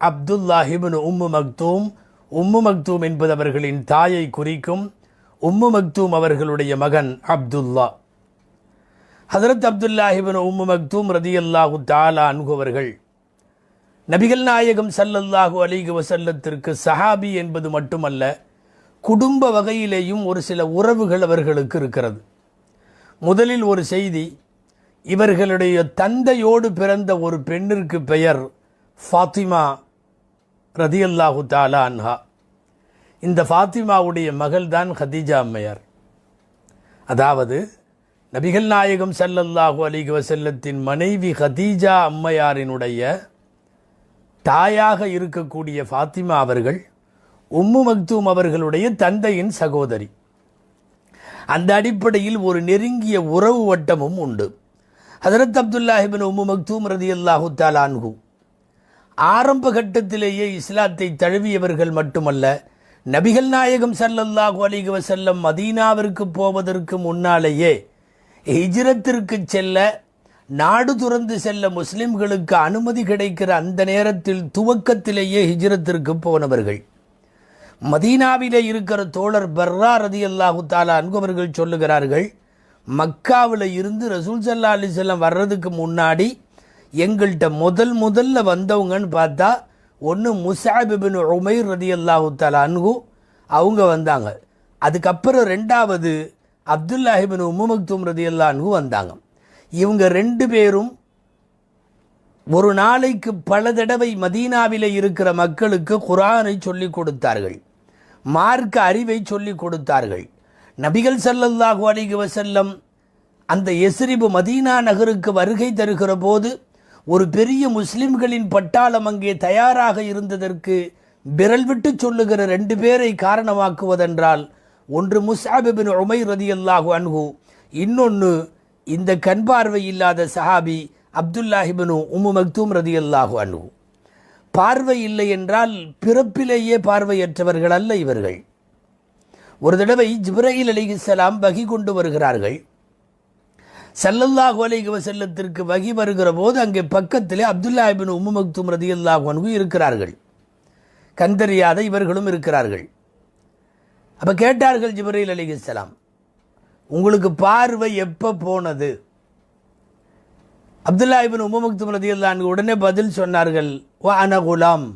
அப்துல்லாஹ் இப்னு உம்மு மக்தூம். உம்மு மக்தூம் என்பது அவர்களின் தாயை குறிக்கும். உம்மு மக்தூம் அவர்களுடைய மகன் அப்துல்லா. ஹதரத் அப்துல்லாஹ் இப்னு உம்மு மக்தூம் ரதியல்லாஹு தஆலா அன்ஹு அவர்கள் நபிகள் நாயகம் ஸல்லல்லாஹு அலைஹி வஸல்லத்திற்கு சஹாபி என்பது மட்டுமல்ல, குடும்ப வகையிலேயும் ஒரு சில உறவுகள் அவர்களுக்கு இருக்கிறது. முதலில் ஒரு செய்தி, இவர்களுடைய தந்தையோடு பிறந்த ஒரு பெண்ணிற்கு பெயர் ஃபாத்திமா ரதியல்லாஹு தஆலா அன்ஹா. இந்த ஃபாத்திமாவுடைய மகள்தான் ஹதீஜா அம்மையார். அதாவது நபிகள் நாயகம் ஸல்லல்லாஹு அலைஹி வஸல்லத்தின் மனைவி ஹதீஜா அம்மையாரினுடைய தாயாக இருக்கக்கூடிய ஃபாத்திமா அவர்கள் உம்மு மக்தூம் அவர்களுடைய தந்தையின் சகோதரி. அந்த அடிப்படையில் ஒரு நெருங்கிய உறவு வட்டமும் உண்டு. ஹதரத் அப்துல்லாஹ் இப்னு உம்மு மக்தூம் ரதியல்லாஹு தஆலா அன்ஹு ஆரம்ப கட்டத்திலேயே இஸ்லாத்தை தழுவியவர்கள் மட்டுமல்ல, நபிகள் நாயகம் ஸல்லல்லாஹு அலைஹி வஸல்லம் மதீனாவிற்கு போவதற்கு முன்னாலேயே ஹிஜ்ரத்திற்கு செல்ல, நாடு துறந்து செல்ல முஸ்லிம்களுக்கு அனுமதி கிடைக்கிற அந்த நேரத்தில் துவக்கத்திலேயே ஹிஜ்ரத்திற்கு போனவர்கள். மதீனாவிலே இருக்கிற தோழர் பர்ரா ரதியல்லாஹு தஆலா அன்ஹு அவர்கள் சொல்லுகிறார்கள், மக்காவில் இருந்து ரசூல் ஸல்லல்லாஹு அலைஹி வஸல்லம் வர்றதுக்கு முன்னாடி எங்கள்கிட்ட முதல்ல வந்தவங்கன்னு பார்த்தா ஒன்று முஸ்அப் இப்னு உமைர் ரதியல்லாஹு தஆலா அன்ஹு அவங்க வந்தாங்க. அதுக்கப்புறம் ரெண்டாவது அப்துல்லாஹ் இப்னு உம்மு மக்தூம் ரதியல்லாஹு அன்ஹு வந்தாங்க. இவங்க 2 பேரும் ஒரு நாளைக்கு பல தடவை மதீனாவிலே இருக்கிற மக்களுக்கு குர்ஆனை சொல்லிக் கொடுத்தார்கள், மார்க்க அறிவை சொல்லிக் கொடுத்தார்கள். நபிகள் ஸல்லல்லாஹு அலைஹி வஸல்லம் அந்த யஸ்ரிபு மதீனா நகருக்கு வருகை தருகிற போது ஒரு பெரிய முஸ்லிம்களின் பட்டாளம் அங்கே தயாராக இருந்ததற்கு விரல் விட்டு சொல்லுகிற 2 பேரை காரணமாக்குவதென்றால், ஒன்று முஸ்அப் இப்னு உமைர் ரலியல்லாஹு அன்ஹு, இன்னொன்று இந்த கண் பார்வை இல்லாத சஹாபி அப்துல்லாஹ் இப்னு உம்மு மக்தூம் ரலியல்லாஹு அன்ஹு. பார்வை இல்லை என்றால் பிறப்பிலேயே பார்வையற்றவர்கள் அல்ல இவர்கள். ஒரு தடவை ஜிப்ரீல் அலைஹிஸ்ஸலாம் வகி கொண்டு வருகிறார்கள். ஸல்லல்லாஹு அலைஹி வஸல்லத்திற்கு வகி வருகிற போது அங்கே பக்கத்திலே அப்துல்லாஹ் இப்னு உம்மு மக்தூம் ரலியல்லாஹு அன்ஹு இருக்கிறார்கள். கண் தெரியாத இவர்களும் இருக்கிறார்கள். அப்போ கேட்டார்கள் ஜிப்ரீல் அலைஹிஸ்ஸலாம், உங்களுக்கு பார்வை எப்போ போனது? அப்துல்லாஹ் இப்னு உம்மு மக்தூம் ரலியல்லாஹு அன்ஹு உடனே பதில் சொன்னார்கள், வ அன குலாம்,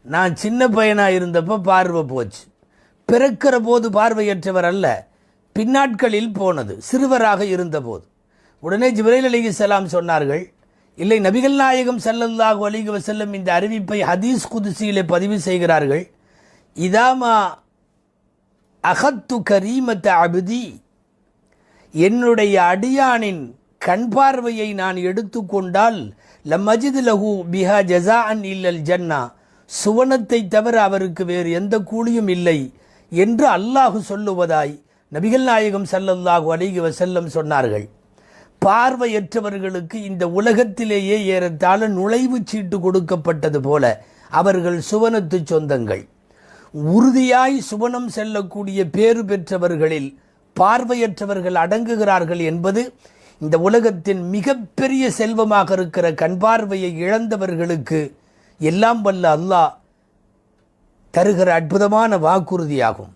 நான் சின்ன பையனாக இருந்தப்போ பார்வை போச்சு. பிறக்கிற போது பார்வையற்றவர் அல்ல, பின்னாட்களில் போனது, சிறுவராக இருந்தபோது. உடனே ஜிப்ரீல் அலைஹிஸ்ஸலாம் சொன்னார்கள், இல்லை, நபிகள் நாயகம் ஸல்லல்லாஹு அலைஹி வஸல்லம் இந்த அறிவிப்பை ஹதீஸ் குதுசியிலே பதிவு செய்கிறார்கள். இதாமா அகத்து கரீமத்த அபுதி, என்னுடைய அடியானின் கண் பார்வையை நான் எடுத்துக்கொண்டால் லமஜித் லஹு பிஹா ஜஸாஅன் இல்லல் ஜன்னா, சுவனத்தை தவிர அவருக்கு வேறு எந்த கூலியும் இல்லை என்று அல்லாஹ் சொல்லுவதாய் நபிகள் நாயகம் ஸல்லல்லாஹு அலைஹி வஸல்லம் சொன்னார்கள். பார்வையற்றவர்களுக்கு இந்த உலகத்திலேயே ஏறத்தாழ நுழைவு சீட்டு கொடுக்கப்பட்டது போல அவர்கள் சுவனத்து சொந்தங்கள். உறுதியாய் சுவனம் செல்லக்கூடிய பேறு பெற்றவர்களில் பார்வையற்றவர்கள் அடங்குகிறார்கள் என்பது இந்த உலகத்தின் மிகப்பெரிய செல்வமாக இருக்கிற கண் பார்வையை இழந்தவர்களுக்கு எல்லாம் வல்ல அல்லாஹ் தருகிற அற்புதமான வாக்குறுதியாகும்.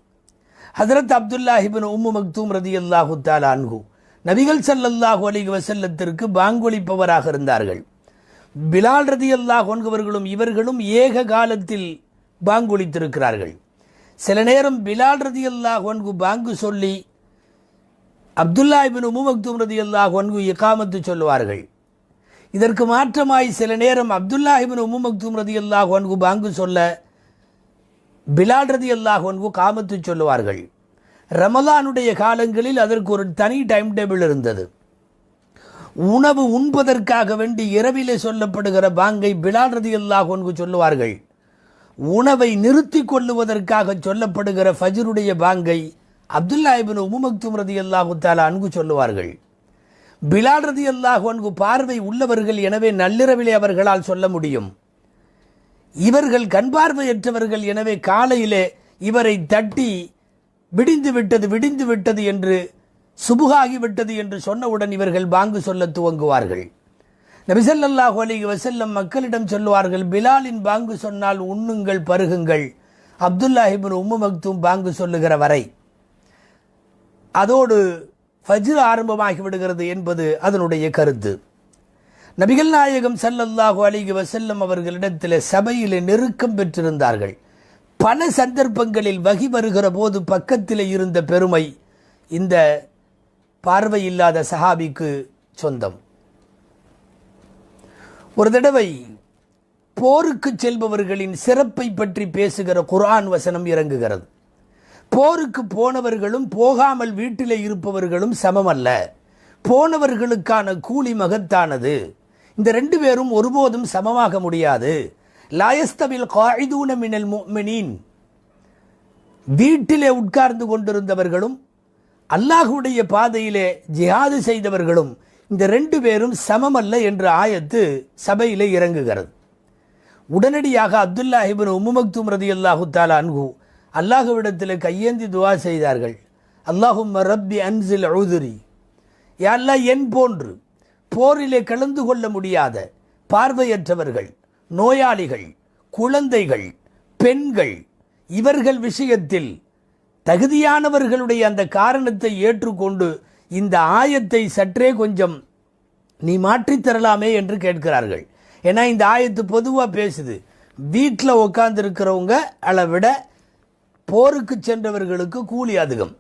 ஹஜ்ரத் அப்துல்லாஹ் இப்னு உம்மு மக்தூம் ரலியல்லாஹு தஆலா அன்ஹு நபிகள் ஸல்லல்லாஹு அலைஹி வஸல்லத்திற்கு பாங்கொலிப்பவராக இருந்தார்கள். பிலால் ரலியல்லாஹு அன்ஹு அவர்களும் இவர்களும் ஏக காலத்தில் பாங்கொலித்திருக்கிறார்கள். சில நேரம் பிலால் ரலியல்லாஹு அன்ஹு பாங்கு சொல்லி அப்துல்லாஹ் இப்னு உம்மு மக்தூம் ரலியல்லாஹு அன்ஹு இகாமத்து சொல்லுவார்கள். இதற்கு மாற்றமாய் சில நேரம் அப்துல்லாஹ் இப்னு உம்மு மக்தூம் ரலியல்லாஹு அன்ஹு பாங்கு சொல்ல பிலால் ரலியல்லாஹு அன்ஹு காமத்து சொல்லுவார்கள். ரமலானுடைய காலங்களில் அதற்கு ஒரு தனி டைம் டேபிள் இருந்தது. உணவு உண்பதற்காக வேண்டி இரவிலே சொல்லப்படுகிற பாங்கை பிலால் ரலியல்லாஹு அன்ஹு சொல்லுவார்கள். உணவை நிறுத்தி கொள்ளுவதற்காக சொல்லப்படுகிற ஃபஜ்ருடைய பாங்கை அப்துல்லாஹ் இப்னு உம்மு மக்தூம் ரலியல்லாஹு தஆலா அன்ஹு சொல்லுவார்கள். பிலால் ரலியல்லாஹு அன்ஹு பார்வை உள்ளவர்கள், எனவே நள்ளிரவிலே அவர்களால் சொல்ல முடியும். இவர்கள் கண் பார்வையற்றவர்கள், எனவே காலையிலே இவரை தட்டி விடிந்து விட்டது என்று, சுபுகாகிவிட்டது என்று சொன்னவுடன் இவர்கள் பாங்கு சொல்ல துவங்குவார்கள். நபி ஸல்லல்லாஹு அலைஹி வஸல்லம் மக்களிடம் சொல்லுவார்கள், பிலாலின் பாங்கு சொன்னால் உண்ணுங்கள், பருகுங்கள், அப்துல்லாஹ் இப்னு உம்மு மக்தூம் பாங்கு சொல்லுகிற வரை. அதோடு ஃபஜ்ர் ஆரம்பமாகி விடுகிறது என்பது அதனுடைய கருத்து. நபிகள் நாயகம் ஸல்லல்லாஹு அலைஹி வஸல்லம் அவர்களிடத்தில் சபையிலே நெருக்கம் பெற்றிருந்தார்கள். பல சந்தர்ப்பங்களில் வகி வருகிற போது பக்கத்தில் இருந்த பெருமை இந்த பார்வை இல்லாத சஹாபிக்கு சொந்தம். ஒரு தடவை போருக்கு செல்பவர்களின் சிறப்பை பற்றி பேசுகிற குர்ஆன் வசனம் இறங்குகிறது. போருக்கு போனவர்களும் போகாமல் வீட்டிலே இருப்பவர்களும் சமமல்ல, போனவர்களுக்கான கூலி மகத்தானது. இந்த 2 பேரும் ஒருபோதும் சமமாக முடியாது. லா யஸ்தவில் காயிதூன மினல் முஃமினீன், வீட்டிலே உட்கார்ந்து கொண்டிருந்தவர்களும் அல்லாஹ்வுடைய பாதையிலே ஜிஹாது செய்தவர்களும் இந்த 2 பேரும் சமமல்ல என்ற ஆயத்து சபையிலே இறங்குகிறது. உடனடியாக அப்துல்லாஹ் இப்னு உம்மு மக்தூம் ரலியல்லாஹு தஆலா அன்ஹு அல்லாஹ்விடத்தில் கையேந்தி துஆ செய்தார்கள். அல்லாஹும்ம ரப்பி அன்சில் உதுரி, யா அல்லாஹ், என் போன்று போரிலே கலந்து கொள்ள முடியாத பார்வையற்றவர்கள், நோயாளிகள், குழந்தைகள், பெண்கள், இவர்கள் விஷயத்தில் தகுதியானவர்களுடைய அந்த காரணத்தை ஏற்றுக்கொண்டு இந்த ஆயத்தை சற்றே கொஞ்சம் நீ மாற்றித்தரலாமே என்று கேட்கிறார்கள். ஏன்னா இந்த ஆயத்து பொதுவாக பேசுது, வீட்டில் உட்கார்ந்து இருக்கிறவங்க அளவிட போருக்கு சென்றவர்களுக்கு கூலி அதிகம்.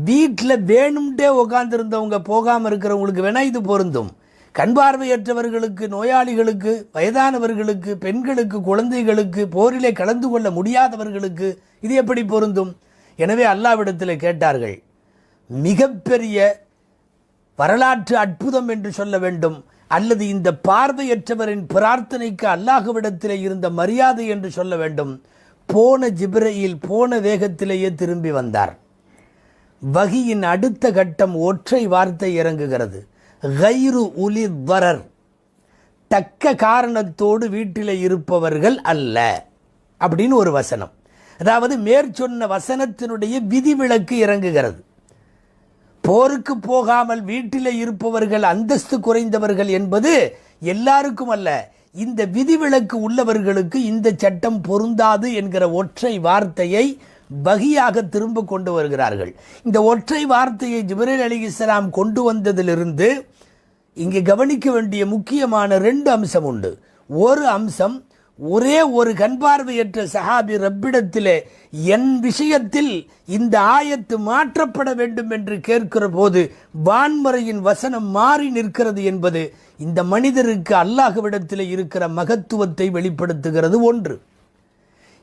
வீட்டில் வேணும்ட்டே உட்கார்ந்துருந்தவங்க போகாமல் இருக்கிறவங்களுக்கு வேணா இது பொருந்தும். கண் பார்வையற்றவர்களுக்கு, நோயாளிகளுக்கு, வயதானவர்களுக்கு, பெண்களுக்கு, குழந்தைகளுக்கு, போரிலே கலந்து கொள்ள முடியாதவர்களுக்கு இது எப்படி பொருந்தும்? எனவே அல்லாஹ்விடத்தில் கேட்டார்கள். மிகப்பெரிய வரலாற்று அற்புதம் என்று சொல்ல வேண்டும், அல்லது இந்த பார்வையற்றவரின் பிரார்த்தனைக்கு அல்லாஹ்விடத்திலே இருந்த மரியாதை என்று சொல்ல வேண்டும். போன ஜிப்ரீல் போன வேகத்திலேயே திரும்பி வந்தார். வஹியின் அடுத்த கட்டம் ஒற்றை வார்த்தை இறங்குகிறது, கைரு உலி வரர், தக்க காரணத்தோடு வீட்டிலே இருப்பவர்கள் அல்ல அப்படின்னு ஒரு வசனம். அதாவது மேற்சொன்ன வசனத்தினுடைய விதிவிலக்கு இறங்குகிறது. போருக்கு போகாமல் வீட்டிலே இருப்பவர்கள் அந்தஸ்து குறைந்தவர்கள் என்பது எல்லாருக்கும் அல்ல, இந்த விதிவிலக்கு உள்ளவர்களுக்கு இந்த சட்டம் பொருந்தாது என்கிற ஒற்றை வார்த்தையை வகியாக திரும்ப கொண்டு வருகிறார்கள். இந்த ஒற்றை வார்த்தையை ஜிப்ரீல் அலைஹிஸ்ஸலாம் கொண்டு வந்ததிலிருந்து இங்கே கவனிக்க வேண்டிய முக்கியமான 2 அம்சம் உண்டு. ஒரு அம்சம், ஒரே ஒரு கண்பார்வையற்ற சஹாபி ரப்பிடத்திலே என் விஷயத்தில் இந்த ஆயத்து மாற்றப்பட வேண்டும் என்று கேட்கிற போது வான்மறையின் வசனம் மாறி நிற்கிறது என்பது இந்த மனிதருக்கு அல்லாஹ்விடத்தில் இருக்கிற மகத்துவத்தை வெளிப்படுத்துகிறது. ஒன்று.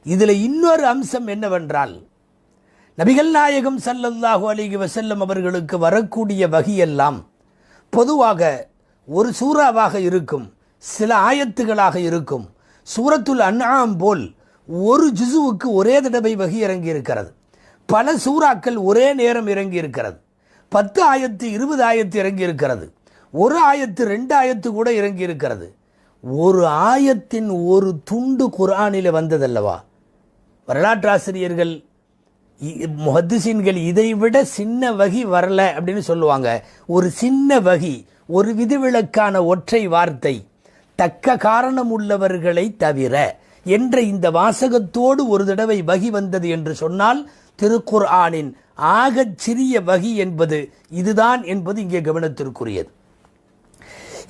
இதில் இன்னொரு அம்சம் என்னவென்றால், நபிகள் நாயகம் ஸல்லல்லாஹு அலைஹி வஸல்லம் அவர்களுக்கு வரக்கூடிய வஹியெல்லாம் பொதுவாக ஒரு சூறாவாக இருக்கும், சில ஆயத்துகளாக இருக்கும். சூரத்துல் அன்ஆம் போல் ஒரு ஜுசுவுக்கு ஒரே தடவை வஹி இறங்கி இருக்கிறது. பல சூறாக்கள் ஒரே நேரம் இறங்கி இருக்கிறது. 10 ஆயத்து 20 ஆயத்து இறங்கி இருக்கிறது. ஒரு ஆயத்து 2 ஆயத்து கூட இறங்கி இருக்கிறது. ஒரு ஆயத்தின் ஒரு துண்டு குர்ஆனில் வந்ததல்லவா? வரலாற்றாசிரியர்கள், முஹத்திஸீன்கள் இதைவிட சின்ன வகி வரல அப்படின்னு சொல்லுவாங்க. ஒரு சின்ன வகி, ஒரு விதிவிலக்கான ஒற்றை வார்த்தை, தக்க காரணம் உள்ளவர்களை தவிர என்ற இந்த வாசகத்தோடு ஒரு தடவை வகி வந்தது என்று சொன்னால் திருக்குர்ஆனின் ஆகச் சிறிய வகி என்பது இதுதான் என்பது இங்கே கவனத்திற்குரியது.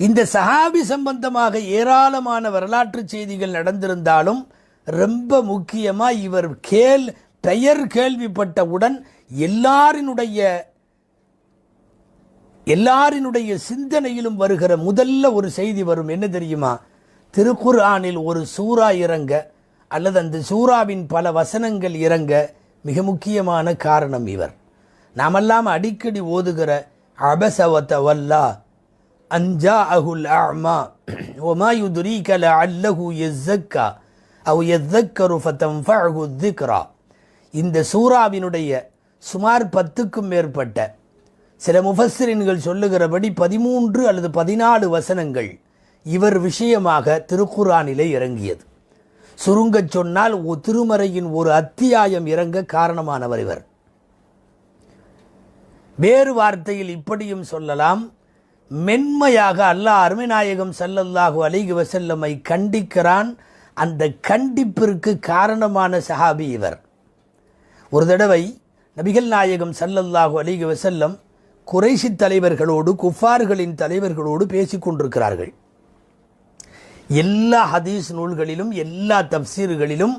இந்த சஹாபி சம்பந்தமாக ஏராளமான வரலாற்று செய்திகள் நடந்திருந்தாலும் ரொம்ப முக்கியமாக இவர் பெயர் கேள்விப்பட்டவுடன் எல்லாரினுடைய சிந்தனையிலும் வருகிற முதல்ல ஒரு செய்தி வரும். என்ன தெரியுமா? திருக்குர்ஆனில் ஒரு சூரா இறங்க அல்லது அந்த சூறாவின் பல வசனங்கள் இறங்க மிக முக்கியமான காரணம் இவர். நாமெல்லாம் அடிக்கடி ஓதுகிற அபஸ வ தவல்லா அன் ஜாஅஹுல் அஅமா வமா யுத்ரீக லஅல்லஹு யஸக்கா அவ் யذكரு ஃபதன்ஃபஅஹு الذிக்ரா, இந்த சூறாவினுடைய சுமார் 10க்கும் மேற்பட்ட, சில முஃபஸ்ஸிரீன்கள் சொல்லுகிறபடி 13 அல்லது 14 வசனங்கள் இவர் விஷயமாக திருக்குர்ஆனிலே இறங்கியது. சுருங்கச் சொன்னால் திருமறையின் ஒரு அத்தியாயம் இறங்க காரணமானவர் இவர். வேறு வார்த்தையில் இப்படியும் சொல்லலாம், மென்மையாக அல்லாஹ் அருமைநாயகம் ஸல்லல்லாஹு அலைஹி வஸல்லமை கண்டிக்கிறான். அந்த கண்டிப்பிற்கு காரணமான சஹாபி இவர். ஒரு தடவை நபிகள் நாயகம் ஸல்லல்லாஹு அலைஹி வஸல்லம் குறைஷி தலைவர்களோடு, குஃபார்களின் தலைவர்களோடு பேசிக் கொண்டிருக்கிறார்கள். எல்லா ஹதீஸ் நூல்களிலும் எல்லா தப்சீர்களிலும்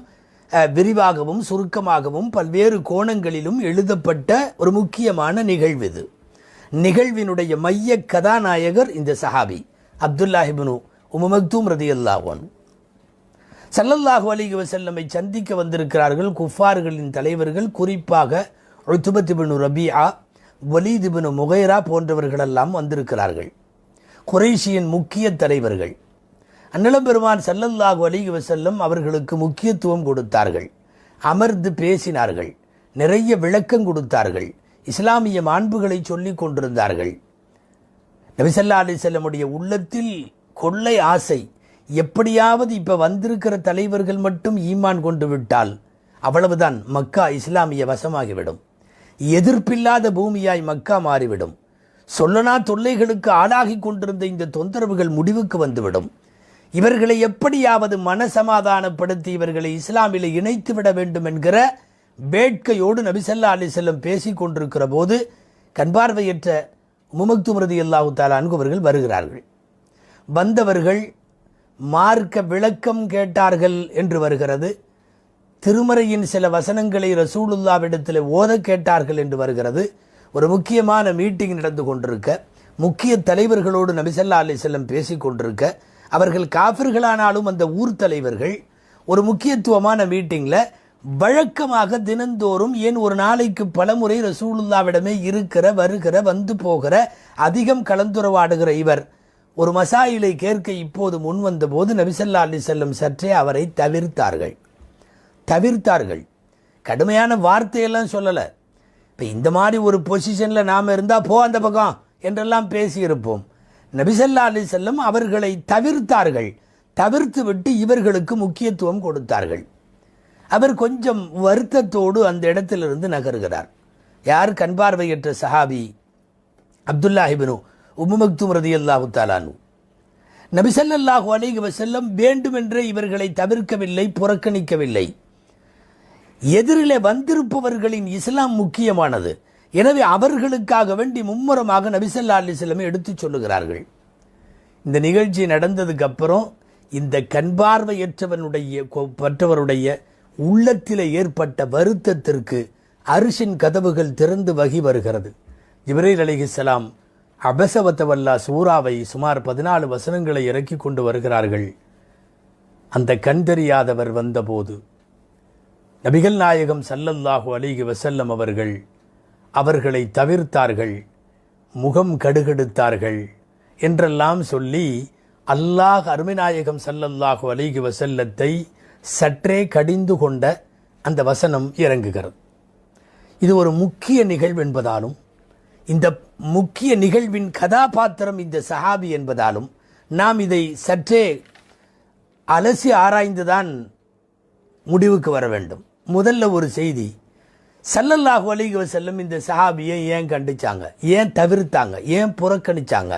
விரிவாகவும் சுருக்கமாகவும் பல்வேறு கோணங்களிலும் எழுதப்பட்ட ஒரு முக்கியமான நிகழ்வு இது. நிகழ்வினுடைய மைய கதாநாயகர் இந்த சஹாபி அப்துல்லாஹ் இப்னு உம்மு மக்தூம் ரலியல்லாஹு அன்ஹு. ஸல்லல்லாஹு அலைஹி வஸல்லமை சந்திக்க வந்திருக்கிறார்கள் குஃபார்களின் தலைவர்கள், குறிப்பாக உத்பத் இப்னு ரபீஆ, வலீத் இப்னு முகைரா போன்றவர்களெல்லாம் வந்திருக்கிறார்கள். குறைஷியின் முக்கிய தலைவர்கள். அன்னலம் பெருமான் ஸல்லல்லாஹு அலைஹி வஸல்லம் அவர்களுக்கு முக்கியத்துவம் கொடுத்தார்கள். அமர்ந்து பேசினார்கள், நிறைய விளக்கம் கொடுத்தார்கள், இஸ்லாமிய மாண்புகளை சொல்லிக் கொண்டிருந்தார்கள். நபி ஸல்லல்லாஹு அலைஹி வஸல்லமுடைய உள்ளத்தில் கொள்ளை ஆசை, எப்படியாவது இப்போ வந்திருக்கிற தலைவர்கள் மட்டும் ஈமான் கொண்டு விட்டால் அவ்வளவுதான், மக்கா இஸ்லாமிய வசமாகிவிடும், எதிர்ப்பில்லாத பூமியாய் மக்கா மாறிவிடும், சொல்லனா தொல்லைகளுக்கு ஆளாகி கொண்டிருந்த இந்த தொந்தரவுகள் முடிவுக்கு வந்துவிடும், இவர்களை எப்படியாவது மனசமாதானப்படுத்தி இவர்களை இஸ்லாமில் இணைத்து விட வேண்டும் என்கிற வேட்கையோடு நபி ஸல்லல்லாஹு அலைஹி வஸல்லம் பேசிக் கொண்டிருக்கிற போது கண்பார்வையற்ற உம்மு மக்தூம் ரலியல்லாஹு தஆலா அன்ஹு அவர்கள் வருகிறார்கள். வந்தவர்கள் மார்க்க விளக்கம் கேட்டார்கள் என்று வருகிறது. திருமறையின் சில வசனங்களை ரசூலுல்லாவிடத்தில் ஓத கேட்டார்கள் என்று வருகிறது. ஒரு முக்கியமான மீட்டிங் நடந்து கொண்டிருக்க முக்கிய தலைவர்களோடு நபி ஸல்லல்லாஹு அலைஹி வஸல்லம் பேசி கொண்டிருக்க, அவர்கள் காஃபிர்களானாலும் அந்த ஊர் தலைவர்கள் ஒரு முக்கியத்துவமான மீட்டிங்கில் வழக்கமாக தினந்தோறும் ஏன் ஒரு நாளைக்கு பலமுறை ரசூலுல்லாவிடமே இருக்கிற வருகிற வந்து போகிற அதிகம் கலந்துரவாடுகிற இவர் ஒரு மசாயிலை கேட்க இப்போது முன் வந்தபோது நபி ஸல்லல்லாஹு அலைஹி வஸல்லம் சற்றே அவரை தவிர்த்தார்கள். கடுமையான வார்த்தையெல்லாம் சொல்லலை. இப்போ இந்த மாதிரி ஒரு பொசிஷனில் நாம் இருந்தால் போ அந்த பக்கம் என்றெல்லாம் பேசியிருப்போம். நபி ஸல்லல்லாஹு அலைஹி வஸல்லம் அவர்களை தவிர்த்து விட்டு இவர்களுக்கு முக்கியத்துவம் கொடுத்தார்கள். அவர் கொஞ்சம் வருத்தத்தோடு அந்த இடத்திலிருந்து நகர்கிறார். யார்? கண்பார்வையற்ற சஹாபி அப்துல்லாஹ் இப்னு உம்மு மக்தூம் ரலியல்லாஹு தஆலா அன்ஹு. நபி ஸல்லல்லாஹு அலைஹி வஸல்லம் வேண்டுமென்றே இவர்களை தவிர்க்கவில்லை, புறக்கணிக்கவில்லை. எதிரிலே வந்திருப்பவர்களின் இஸ்லாம் முக்கியமானது. எனவே அவர்களுக்காக வேண்டி மும்முரமாக நபி ஸல்லல்லாஹு அலைஹி வஸல்லம் எடுத்துச் சொல்லுகிறார்கள். இந்த நிகழ்ச்சி நடந்ததுக்கு அப்புறம் இந்த கண்பார்வையற்றவருடைய உள்ளத்தில் ஏற்பட்ட வருத்தத்திற்கு அரிசின் கதவுகள் திறந்து வகி வருகிறது. ஜிப்ரீல் அலைஹிஸ்ஸலாம் அபஸவத்தவல்லா சூறாவை சுமார் 14 வசனங்களை இறக்கி கொண்டு வருகிறார்கள். அந்த கண் தெரியாதவர் வந்தபோது நபிகள் நாயகம் ஸல்லல்லாஹு அலைஹி வஸல்லம் அவர்களை தவிர்த்தார்கள், முகம் கடுகெடுத்தார்கள் என்றெல்லாம் சொல்லி அல்லாஹ் அருமைநாயகம் ஸல்லல்லாஹு அலைஹி வஸல்லத்தை சற்றே கடிந்து கொண்ட அந்த வசனம் இறங்குகிறது. இது ஒரு முக்கிய நிகழ்வு என்பதாலும் இந்த முக்கிய நிகழ்வின் கதாபாத்திரம் இந்த சஹாபி என்பதாலும் நாம் இதை சற்றே அலசி ஆராய்ந்துதான் முடிவுக்கு வர வேண்டும். முதல்ல ஒரு செய்தி, ஸல்லல்லாஹு அலைஹி வஸல்லம் இந்த சஹாபியை ஏன் கண்டிச்சாங்க, ஏன் தவிர்த்தாங்க, ஏன் புறக்கணிச்சாங்க?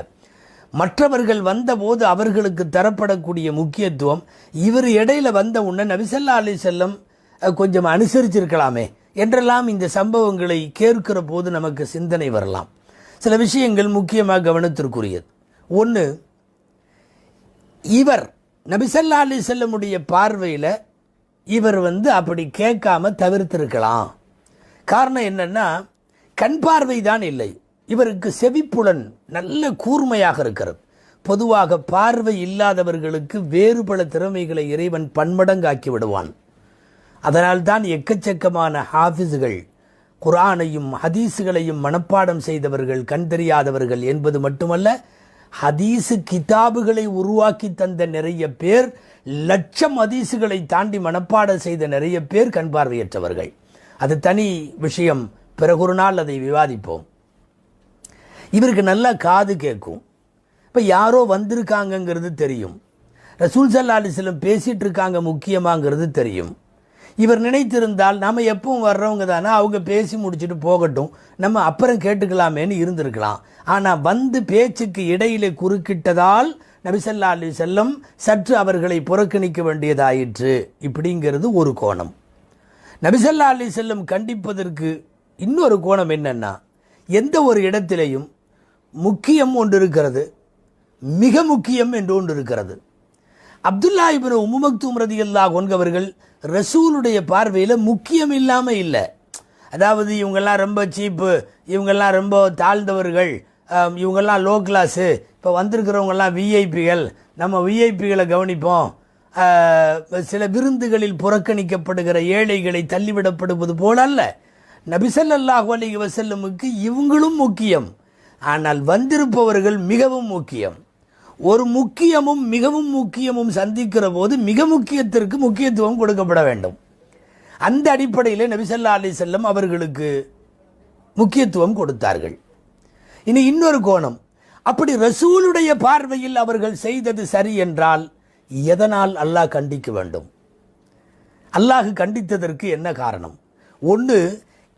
மற்றவர்கள் வந்தபோது அவர்களுக்கு தரப்படக்கூடிய முக்கியத்துவம் இவர் இடையில வந்த உடனே நபி ஸல்லல்லாஹு அலைஹி வஸல்லம் கொஞ்சம் அனுசரிச்சிருக்கலாமே என்றெல்லாம் இந்த சம்பவங்களை கேட்கிற போது நமக்கு சிந்தனை வரலாம். சில விஷயங்கள் முக்கியமாக கவனத்திற்குரியது. ஒன்று, இவர் நபி ஸல்லல்லாஹு அலைஹி வஸல்லமுடைய பார்வையில் இவர் அப்படி கேட்காம தவிர்த்திருக்கலாம். காரணம் என்னன்னா, கண் பார்வை தான் இல்லை, இவருக்கு செவிப்புலன் நல்ல கூர்மையாக இருக்கிறது. பொதுவாக பார்வை இல்லாதவர்களுக்கு வேறு பல திறமைகளை இறைவன் பன்மடங்காக்கி விடுவான். அதனால்தான் எக்கச்சக்கமான ஹாஃபிஸ்கள், குர்ஆனையும் ஹதீஸுகளையும் மனப்பாடம் செய்தவர்கள் கண் தெரியாதவர்கள் என்பது மட்டுமல்ல, ஹதீஸு கிதாபுகளை உருவாக்கி தந்த நிறைய பேர், லட்சம் ஹதீஸுகளை தாண்டி மனப்பாடம் செய்த நிறைய பேர் கண் பார்வையற்றவர்கள். அது தனி விஷயம், பிறகு ஒரு நாள் அதை விவாதிப்போம். இவருக்கு நல்லா காது கேட்கும். இப்போ யாரோ வந்திருக்காங்கங்கிறது தெரியும், ரசூல் ஸல்லல்லாஹு அலைஹி வஸல்லம் பேசிகிட்டு இருக்காங்க முக்கியமாங்கிறது தெரியும். இவர் நினைத்திருந்தால் நம்ம எப்பவும் வர்றவங்க தானே, அவங்க பேசி முடிச்சுட்டு போகட்டும், நம்ம அப்புறம் கேட்டுக்கலாமேன்னு இருந்திருக்கலாம். ஆனால் வந்து பேச்சுக்கு இடையிலே குறுக்கிட்டதால் நபி ஸல்லல்லாஹு அலைஹி வஸல்லம் சற்று அவர்களை புறக்கணிக்க வேண்டியதாயிற்று. இப்படிங்கிறது ஒரு கோணம். நபி ஸல்லல்லாஹு அலைஹி வஸல்லம் கண்டிப்பதற்கு இன்னொரு கோணம் என்னன்னா, எந்த ஒரு இடத்திலையும் முக்கியம் ஒன்று இருக்கிறது, மிக முக்கியம் என்று ஒன்று இருக்கிறது. அப்துல்லாஹ் இப்னு உம்மு மக்தூம் ரலியல்லாஹு அன்ஹு அவர்கள் ரசூலுடைய பார்வையில் முக்கியம் இல்லாமல் இல்லை. அதாவது இவங்கெல்லாம் ரொம்ப சீப்பு, இவங்கெல்லாம் ரொம்ப தாழ்ந்தவர்கள், இவங்கெல்லாம் லோ கிளாஸு, இப்போ வந்திருக்கிறவங்கெல்லாம் விஐபிகள், நம்ம விஐபிகளை கவனிப்போம், சில விருந்துகளில் புறக்கணிக்கப்படுகிற ஏழைகளை தள்ளிவிடப்படுவது போல அல்ல. நபி ஸல்லல்லாஹு அலைஹி வஸல்லமுக்கு இவங்களும் முக்கியம், ஆனால் வந்திருப்பவர்கள் மிகவும் முக்கியம். ஒரு முக்கியமும் மிகவும் முக்கியமும் சந்திக்கிற போது மிக முக்கியத்திற்கு முக்கியத்துவம் கொடுக்கப்பட வேண்டும். அந்த அடிப்படையில் நபி ஸல்லல்லாஹு அலைஹி வஸல்லம் அவர்களுக்கு முக்கியத்துவம் கொடுத்தார்கள். இனி இன்னொரு கோணம், அப்படி ரசூலுடைய பார்வையில் அவர்கள் செய்தது சரி என்றால் எதனால் அல்லாஹ் கண்டிக்க வேண்டும்? அல்லாஹ் கண்டித்ததற்கு என்ன காரணம்? ஒன்று,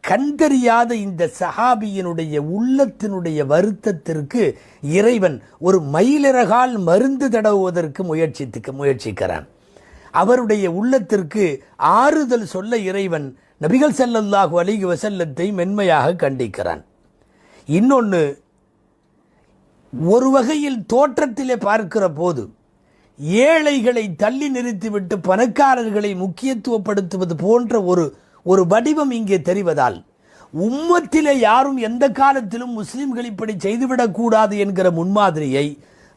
கண்டறியாத இந்த சஹாபியினுடைய உள்ளத்தினுடைய வருத்தத்திற்கு இறைவன் ஒரு மயிலிறகால் மருந்து தடவுவதற்கு முயற்சிக்கிறான். அவருடைய உள்ளத்திற்கு ஆறுதல் சொல்ல இறைவன் நபிகள் ஸல்லல்லாஹு அலைஹி வஸல்லத்தை மென்மையாக கண்டிக்கிறான். இன்னொன்று, ஒரு வகையில் தோற்றத்திலே பார்க்கிற போது ஏழைகளை தள்ளி நிறுத்திவிட்டு பணக்காரர்களை முக்கியத்துவப்படுத்துவது போன்ற ஒரு வடிவம் இங்கே தெரிவதால் உம்மத்திலே யாரும் எந்த காலத்திலும் முஸ்லிம்கள் இப்படி செய்துவிடக்கூடாது என்கிற முன்மாதிரியை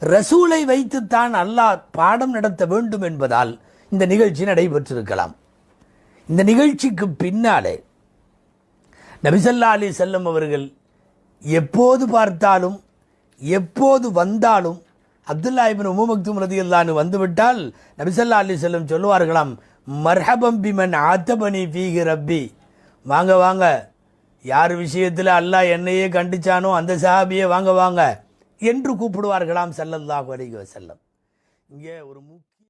ரசூலை வைத்துத்தான் அல்லாஹ் பாடம் நடத்த வேண்டும் என்பதால் இந்த நிகழ்ச்சி நடைபெற்றிருக்கலாம். இந்த நிகழ்ச்சிக்கு பின்னாலே நபி ஸல்லல்லாஹு அலைஹி வஸல்லம் அவர்கள் எப்போது பார்த்தாலும் எப்போது வந்தாலும் அப்துல்லா இப்னு உம்மு மக்தூம் ரலியல்லாஹு அன்ஹு வந்துவிட்டால் நபி ஸல்லல்லாஹு அலைஹி வஸல்லம் சொல்லுவார்களாம், மர்ஹபம் பிமன் ஆத்தபனி ஃபீஹி ரப்பி, வாங்க வாங்க, யார் விஷயத்தில் அல்லாஹ் என்னையே கண்டிச்சானோ அந்த சஹாபியே வாங்க வாங்க என்று கூப்பிடுவார்களாம் ஸல்லல்லாஹு அலைஹி வஸல்லம். இங்கே ஒரு